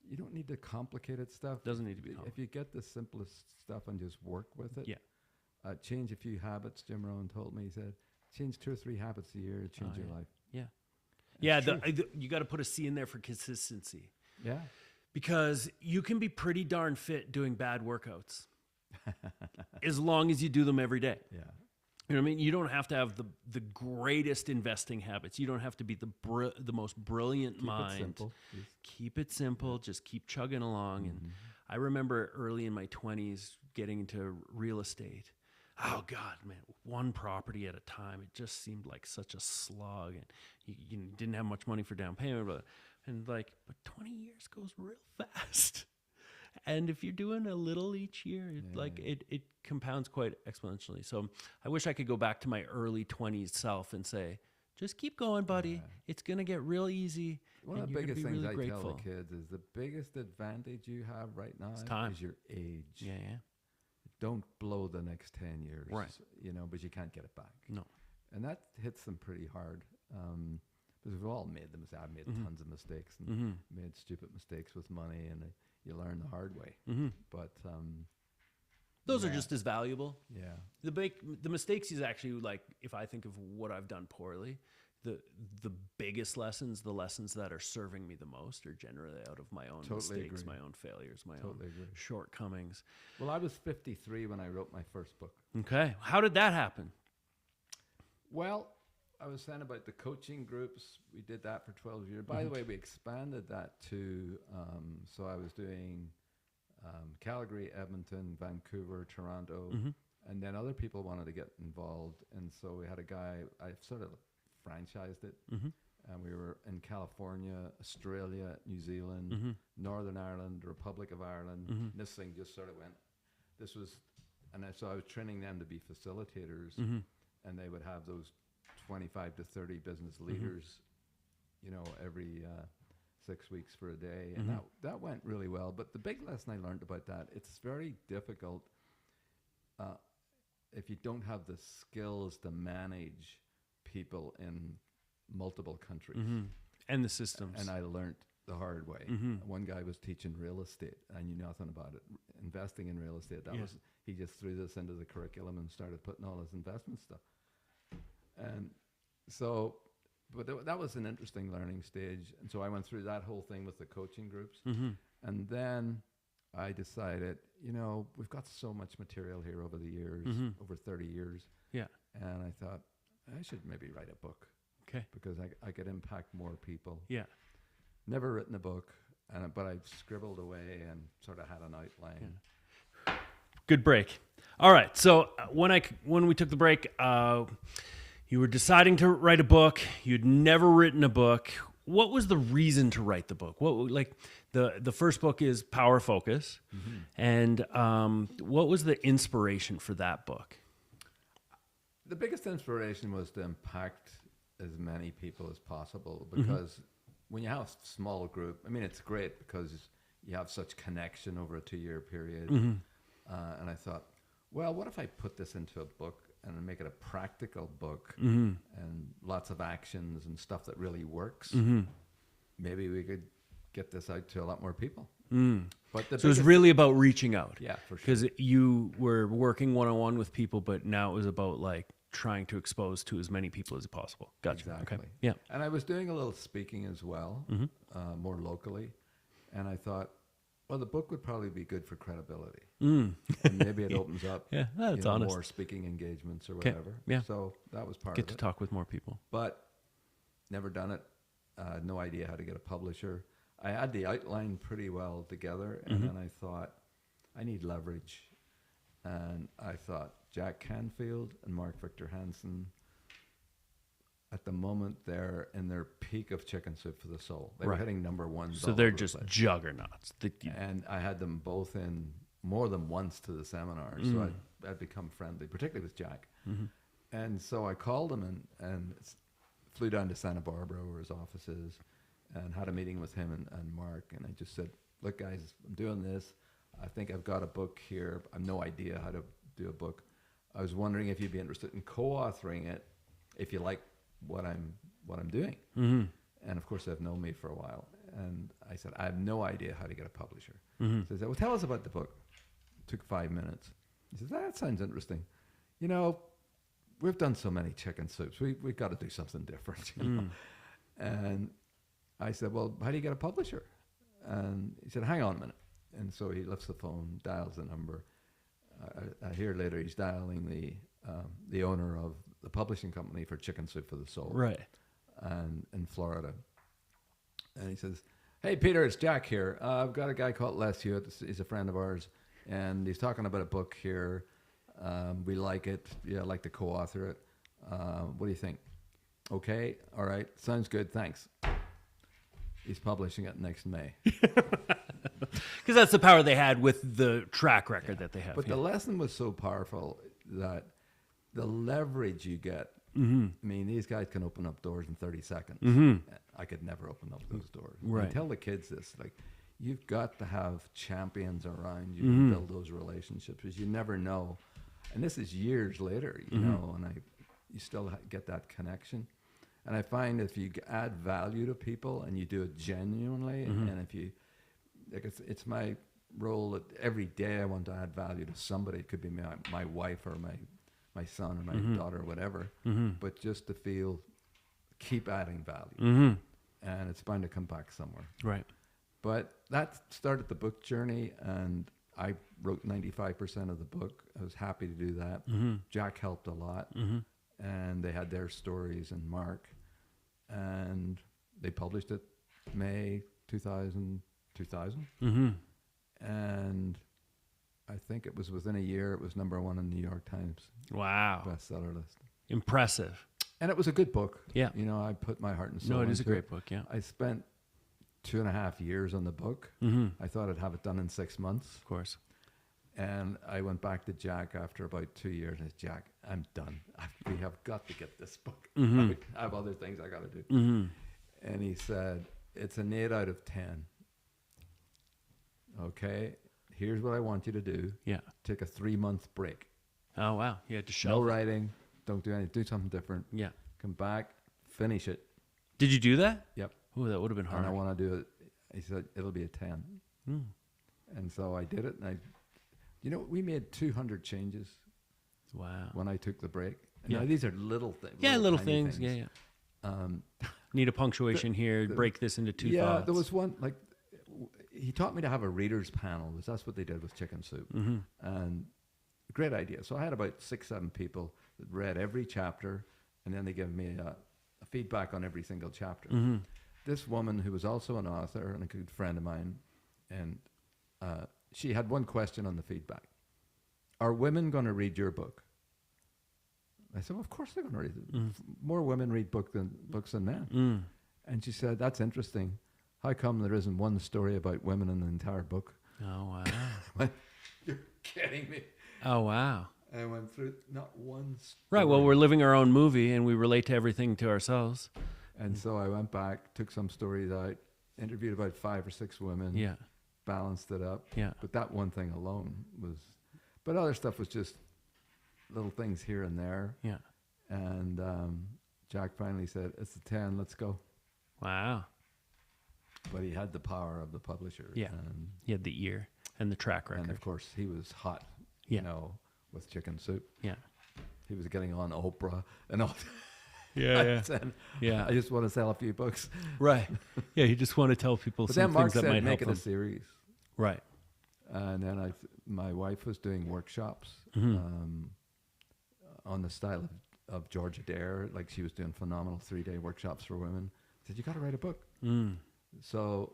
you don't need the complicated stuff. Doesn't need to be If complicated. you get the simplest stuff and just work with it. Yeah. Change a few habits. Jim Rohn told me, he said, change 2 or 3 habits a year to change your life. Yeah. It's Yeah. true. You got to put a C in there for consistency, Yeah. because you can be pretty darn fit doing bad workouts as long as you do them every day. Yeah. You know what I mean? You don't have to have the greatest investing habits. You don't have to be the most brilliant Keep mind. it simple. Keep it simple. Just keep chugging along. And I remember early in my 20s getting into real estate. Oh God, man, one property at a time. It just seemed like such a slog, and you didn't have much money for down payment, but 20 years goes real fast. And if you're doing a little each year, it compounds quite exponentially. So I wish I could go back to my early 20s self and say, just keep going, buddy. Yeah. It's going to get real easy. One of and the you're gonna biggest be things really I tell grateful. the kids is the biggest advantage you have right now time. is your age. Yeah. Don't blow the next 10 years, Right. but you can't get it back. No. And that hits them pretty hard. Because we've all made them. I've made tons of mistakes and made stupid mistakes with money, and you learn the hard way. But Those are just as valuable. yeah, The mistakes is actually, like, if I think of what I've done poorly, the biggest lessons, the lessons that are serving me the most, are generally out of my own Totally mistakes, agree. my own failures, my Totally own agree. shortcomings. Well, I was 53 when I wrote my first book. Okay. How did that happen? Well, I was saying about the coaching groups. We did that for 12 years. By the way, we expanded that to, so I was doing Calgary, Edmonton, Vancouver, Toronto, and then other people wanted to get involved. And so we had a guy, I sort of franchised it. And we were in California, Australia, New Zealand, Northern Ireland, Republic of Ireland. And this thing just sort of went, so I was training them to be facilitators, and they would have those 25 to 30 business leaders, every 6 weeks for a day. And that went really well. But the big lesson I learned about that, it's very difficult if you don't have the skills to manage people in multiple countries. And the systems. And I learned the hard way. One guy was teaching real estate. I knew nothing about it. Investing in real estate. He just threw this into the curriculum and started putting all his investment stuff. And so, that was an interesting learning stage. And so I went through that whole thing with the coaching groups. And then I decided, we've got so much material here over the years, over 30 years. Yeah. And I thought, I should maybe write a book. Okay. Because I could impact more people. Yeah. Never written a book, but I've scribbled away and sort of had an outline. Yeah. Good break. All right. So when we took the break, you were deciding to write a book. You'd never written a book. What was the reason to write the book? The first book is Power Focus, and what was the inspiration for that book? The biggest inspiration was to impact as many people as possible, because when you have a small group, it's great because you have such connection over a 2-year period. And I thought, well, what if I put this into a book and make it a practical book and lots of actions and stuff that really works? Maybe we could get this out to a lot more people. But so it was really about reaching out. Yeah, for sure. Because you were working one-on-one with people, but now it was about trying to expose to as many people as possible. Gotcha. Exactly. Okay. Yeah. And I was doing a little speaking as well, more locally. And I thought, well, the book would probably be good for credibility. And maybe it opens up that's honest. more speaking engagements or whatever. Yeah. So that was part Get of it. to talk with more people. But never done it. No idea how to get a publisher. I had the outline pretty well together. And then I thought, I need leverage. And I thought, Jack Canfield and Mark Victor Hansen, at the moment, they're in their peak of Chicken Soup for the Soul. They were hitting number one. So they're just juggernauts. And I had them both in more than once to the seminar. So I'd become friendly, particularly with Jack. And so I called him and flew down to Santa Barbara, where his office is, and had a meeting with him and Mark. And I just said, look, guys, I'm doing this. I think I've got a book here. I have no idea how to do a book. I was wondering if you'd be interested in co-authoring it, if you like what I'm doing. And of course, they've known me for a while. And I said, I have no idea how to get a publisher. Mm-hmm. So he said, well, tell us about the book. Took 5 minutes. He says, that sounds interesting. You know, we've done so many chicken soups. We've got to do something different. You know? And I said, well, how do you get a publisher? And he said, hang on a minute. And so he lifts the phone, dials the number. I hear later he's dialing the owner of the publishing company for Chicken Soup for the Soul. Right. And in Florida. And he says, hey, Peter, it's Jack here. I've got a guy called Les Hewitt. He's a friend of ours. And he's talking about a book here. We like it. Yeah, I'd like to co-author it. What do you think? Okay. All right. Sounds good. Thanks. He's publishing it next May. Because that's the power they had with the track record that they have. But the lesson was so powerful that the leverage you get, I mean, these guys can open up doors in 30 seconds. I could never open up those doors. Right. I tell the kids this, like, you've got to have champions around you to build those relationships, because you never know. And this is years later, you know, and you still get that connection. And I find if you add value to people and you do it genuinely, and if you, like, it's my role that every day I want to add value to somebody. It could be my wife or my son or my daughter or whatever, but just to feel, keep adding value. And it's bound to come back somewhere. Right. But that started the book journey, and I wrote 95% of the book. I was happy to do that. Jack helped a lot, and they had their stories, and Mark, and they published it May 2000. And I think it was within a year, it was #1 in the New York Times Wow. bestseller list. Impressive. And it was a good book. Yeah. You know, I put my heart and soul No, it into is a great book, yeah. I spent 2.5 years on the book. I thought I'd have it done in 6 months. Of course. And I went back to Jack after about 2 years and said, Jack, I'm done. We have got to get this book. I have other things I got to do. And he said, it's an 8 out of 10. Okay, here's what I want you to do. Yeah. Take a 3-month break. Oh, wow. You had to No shelve it. writing. Don't do anything. Do something different. Yeah. Come back. Finish it. Did you do that? Yep. Oh, that would have been hard. And I want to do it. He said, it'll be a 10. And so I did it. And you know, we made 200 changes. Wow. When I took the break. And Yeah. now these are little things. Yeah, little tiny things. Yeah, yeah. yeah. Need a punctuation here. Break this into 2 thoughts. Yeah, there was one, like, he taught me to have a reader's panel, because that's what they did with Chicken Soup. And great idea. So I had about 6-7 people that read every chapter, and then they gave me a feedback on every single chapter. This woman, who was also an author and a good friend of mine, and she had one question on the feedback. Are women going to read your book? I said, well, of course they're going to read it. More women read books than men. And she said, that's interesting. How come there isn't one story about women in the entire book? Oh, wow. You're kidding me. Oh, wow. I went through not one story. Right. Well, we're living our own movie, and we relate to everything to ourselves. And so I went back, took some stories out, interviewed about 5 or 6 women. Yeah. Balanced it up. Yeah. But that one thing alone was, but other stuff was just little things here and there. Yeah. And Jack finally said, it's a 10, let's go. Wow. But he had the power of the publisher. Yeah. And, He had the ear and the track record. and of course, he was hot, Yeah. you know, with Chicken Soup. Yeah. He was getting on Oprah and all. Yeah. I said, Yeah. I just want to sell a few books. Right. Yeah. You just want to tell people But some then Mark things that said, might make help it them. a series. Right. And then my wife was doing workshops on the style of Georgia Dare. Like, she was doing phenomenal 3-day workshops for women. I said, you got to write a book. So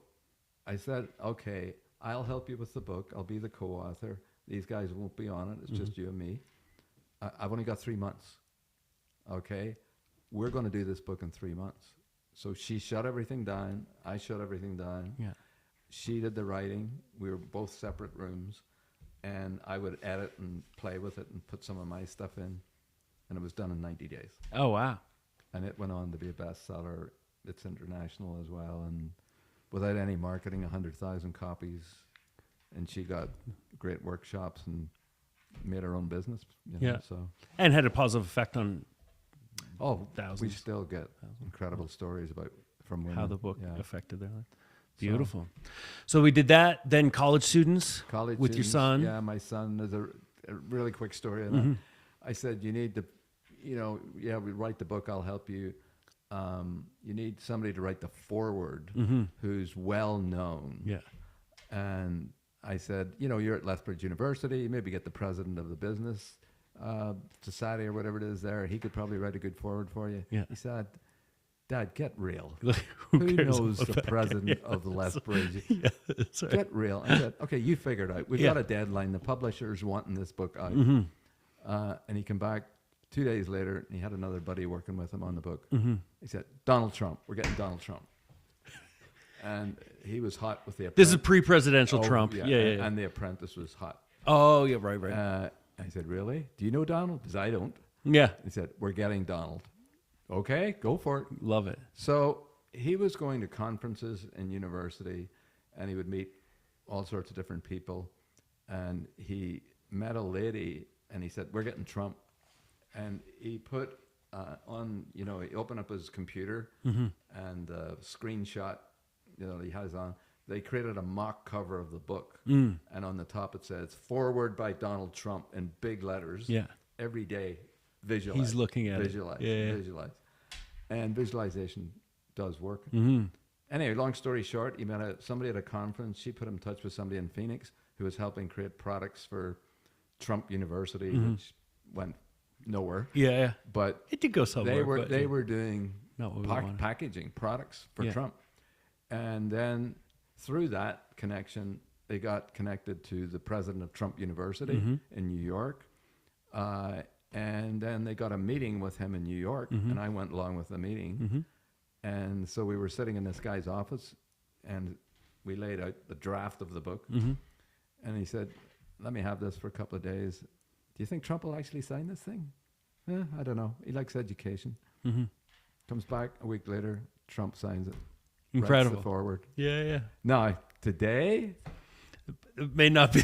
I said, okay, I'll help you with the book. I'll be the co-author. These guys won't be on it. It's just you and me. I've only got 3 months. Okay? We're going to do this book in 3 months. So she shut everything down. I shut everything down. Yeah. She did the writing. We were both separate rooms. And I would edit and play with it and put some of my stuff in. And it was done in 90 days. Oh, wow. And it went on to be a bestseller. It's international as well. And without any marketing, 100,000 copies. And she got great workshops and made her own business. You know, Yeah. So. And had a positive effect on Oh, thousands. we still get incredible stories from women. how the book Yeah. affected their life. Beautiful. So we did that. Then college students College with students, your son. Yeah, my son. There's a really quick story on that. I said, you need to, we write the book. I'll help you. You need somebody to write the foreword who's well known. Yeah. And I said, you're at Lethbridge University. Maybe get the president of the business society or whatever it is there. He could probably write a good foreword for you. Yeah. He said, Dad, get real. Who Who cares knows about the that? president of Lethbridge? Yeah, that's right. Get real. I said, okay, you figure it out. We've got a deadline. The publisher's wanting this book out. And he came back 2 days later, and he had another buddy working with him on the book. He said, Donald Trump. We're getting Donald Trump. And he was hot with the Apprentice. This is pre-presidential Trump. Yeah. And The Apprentice was hot. Oh, yeah, right. I said, really? Do you know Donald? Because I don't. Yeah. He said, we're getting Donald. Okay, go for it. Love it. So he was going to conferences in university, and he would meet all sorts of different people. And he met a lady, and he said, we're getting Trump. And he put he opened up his computer and screenshot, he has on. They created a mock cover of the book. And on the top it says, forward by Donald Trump in big letters. Yeah. Every day, visualize. He's looking at visualize, it. Visualize. And visualization does work. Mm-hmm. Anyway, long story short, he met somebody at a conference. She put him in touch with somebody in Phoenix who was helping create products for Trump University, which went nowhere. Yeah. But It did go somewhere. they were doing Not what we wanted. packaging products for Yeah. Trump. And then through that connection, they got connected to the president of Trump University in New York. And then they got a meeting with him in New York, and I went along with the meeting. And so we were sitting in this guy's office, and we laid out the draft of the book. And he said, let me have this for a couple of days. Do you think Trump will actually sign this thing? I don't know. He likes education. Comes back a week later, Trump signs it. Incredible. Writes the forward. Yeah. Now, today, It may not be.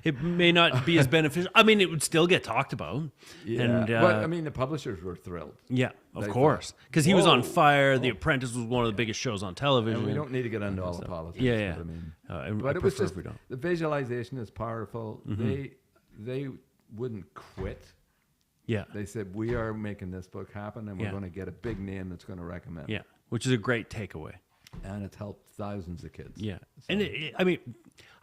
It may not be as beneficial. I mean, it would still get talked about. yeah. And, But, I mean, the publishers were thrilled. Yeah, of They course, thought, because he was on whoa, fire. The Apprentice was one of the biggest shows on television. And we don't need to get into all the politics. Yeah. But, I mean, I but it was prefer just, if we don't. the visualization is powerful. They wouldn't quit. Yeah, They said, we are making this book happen, and we're Yeah. going to get a big name that's going to recommend it. yeah, which is a great takeaway. And it's helped thousands of kids. Yeah, So- and I mean,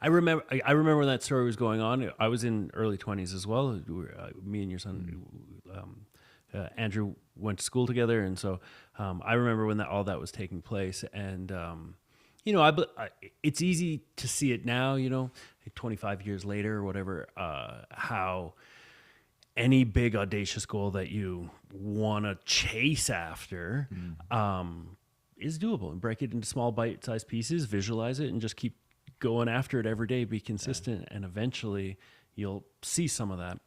I remember when that story was going on. I was in early 20s as well. Me and your son, Andrew, went to school together, and so I remember when all that was taking place. And it's easy to see it now. 25 years later or whatever, how any big audacious goal that you want to chase after is doable, and break it into small bite-sized pieces, visualize it, and just keep going after it every day. Be consistent, and eventually you'll see some of that.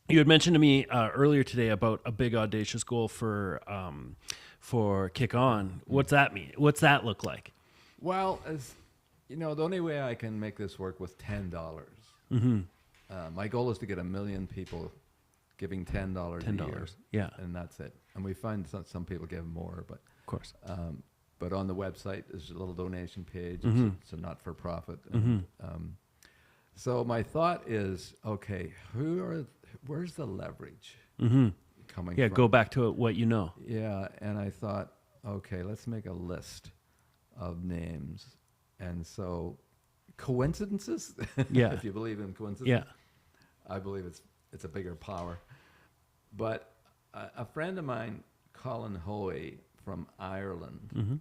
You had mentioned to me earlier today about a big audacious goal for Kick On. What's that mean? What's that look like? Well, as you know, the only way I can make this work with $10. My goal is to get 1 million people giving $10 a year. Yeah, And that's it. And we find some people give more, but of course. but on the website there's a little donation page. It's a not-for-profit. So my thought is, okay, where's the leverage coming Yeah, from? go back to what you know. Yeah, and I thought, okay, let's make a list of names. And so, coincidences? Yeah. If you believe in coincidences. Yeah. I believe it's a bigger power. But a friend of mine, Colin Hoey from Ireland,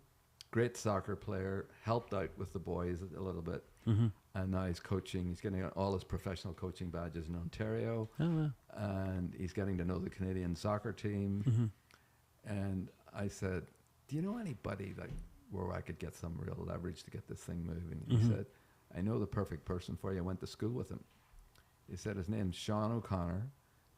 great soccer player, helped out with the boys a little bit. And now he's coaching. He's getting all his professional coaching badges in Ontario. Oh, wow. And he's getting to know the Canadian soccer team. And I said, do you know anybody where I could get some real leverage to get this thing moving? He said, I know the perfect person for you. I went to school with him. He said his name's Sean O'Connor.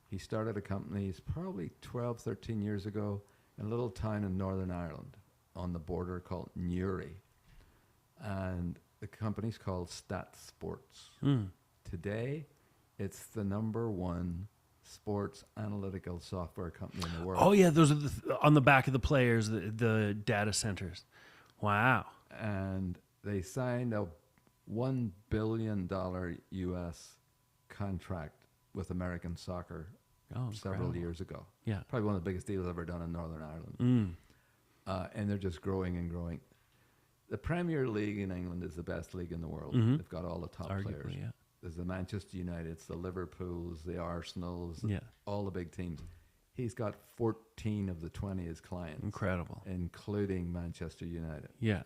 He started a company probably 12, 13 years ago in a little town in Northern Ireland on the border called Newry. And the company's called Stat Sports. Today, it's the #1 sports analytical software company in the world. Oh yeah, those are on the back of the players, the data centers. Wow. and they signed a $1 billion U.S. contract with American soccer several years ago. Yeah. Probably one of the biggest deals ever done in Northern Ireland. And they're just growing and growing. The Premier League in England is the best league in the world. They've got all the top players. Yeah. There's the Manchester Uniteds, the Liverpools, the Arsenals, Yeah. all the big teams. He's got 14 of the 20 as clients. Incredible. Including Manchester United. Yeah.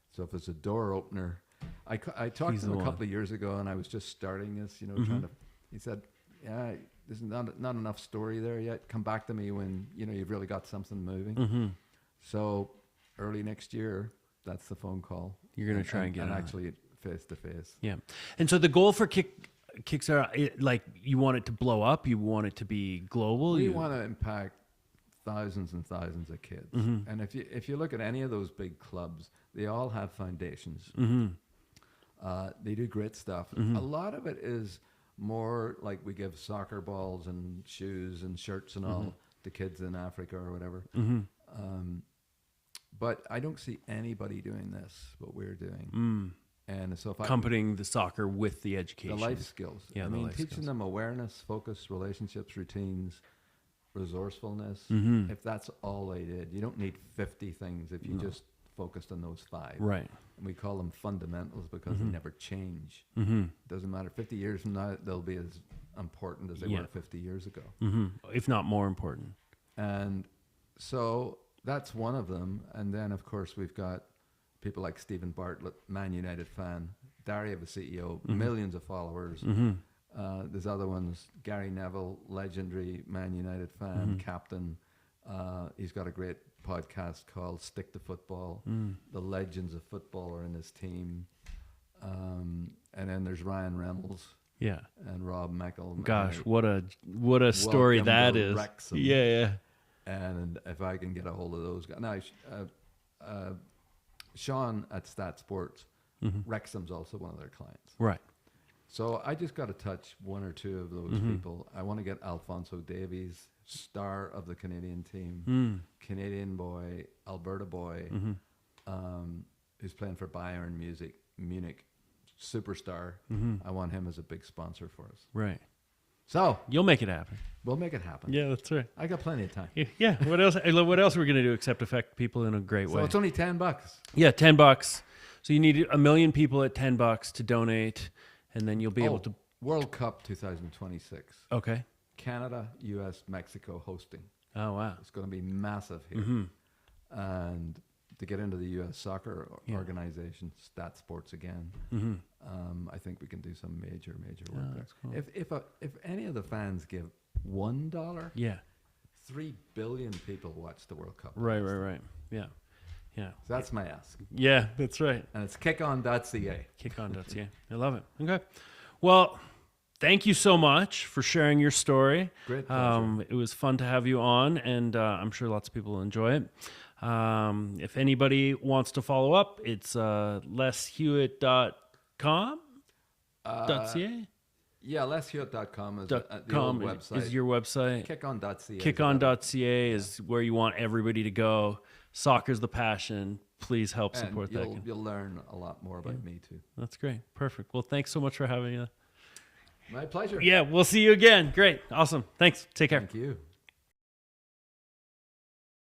So if it's a door opener, I talked to him a couple of years ago, and I was just starting this, trying to. He said, "Yeah, there's not enough story there yet. Come back to me when you've really got something moving." So early next year, that's the phone call. You're going to try and get and on actually face to face. Yeah, and so the goal for Kickstarter, like you want it to blow up, you want it to be global. We want to impact thousands and thousands of kids, and if you look at any of those big clubs, they all have foundations. They do great stuff. A lot of it is more like we give soccer balls and shoes and shirts and all to kids in Africa or whatever. But I don't see anybody doing this, what we're doing. And so if accompanying the soccer with the education. The life skills. Yeah, I mean, teaching them awareness, focus, relationships, routines, resourcefulness. If that's all they did, you don't need 50 things if you just focused on those 5. Right. And we call them fundamentals because they never change. Doesn't matter. 50 years from now, they'll be as important as they were 50 years ago. If not more important. And so that's one of them. And then, of course, we've got people like Stephen Bartlett, Man United fan, Daria, the CEO, millions of followers. There's other ones, Gary Neville, legendary Man United fan, captain. He's got a great podcast called Stick to Football. The legends of football are in his team. And then there's Ryan Reynolds. Yeah. And Rob Meckel. Gosh, what a story that is. Wrexham. Yeah. And if I can get a hold of those guys. Now, Sean at Stat Sports, Wrexham's also one of their clients. Right. So I just got to touch 1 or 2 of those people. I want to get Alphonso Davies, star of the Canadian team, Canadian boy, Alberta boy, who's playing for Bayern Munich, superstar. I want him as a big sponsor for us. Right. So you'll make it happen. We'll make it happen. Yeah, that's right. I got plenty of time. Yeah. What else? What else are we gonna do except affect people in a great way? So it's only $10. Yeah, $10. So you need 1 million people at $10 to donate, and then you'll be able to. World Cup 2026. Okay. Canada, U.S., Mexico hosting. Oh wow. It's going to be massive here. And to get into the U.S. soccer organization, Stat Sports again, I think we can do some major work there. Cool. If any of the fans give $1, 3 billion people watch the World Cup. Right. Yeah. So that's my ask. Yeah, that's right. And it's kickon.ca. Kickon.ca. I love it. Okay. Well, thank you so much for sharing your story. Great pleasure. It was fun to have you on, and I'm sure lots of people will enjoy it. If anybody wants to follow up, it's leshewitt.com. .ca? Yeah, leshewitt.com is the old website. Is your website. Kickon.ca. Kickon.ca is where you want everybody to go. Soccer's the passion. Please help support that. You'll learn a lot more about me too. That's great. Perfect. Well, thanks so much for having me. My pleasure. Yeah, we'll see you again. Great. Awesome. Thanks. Take care. Thank you.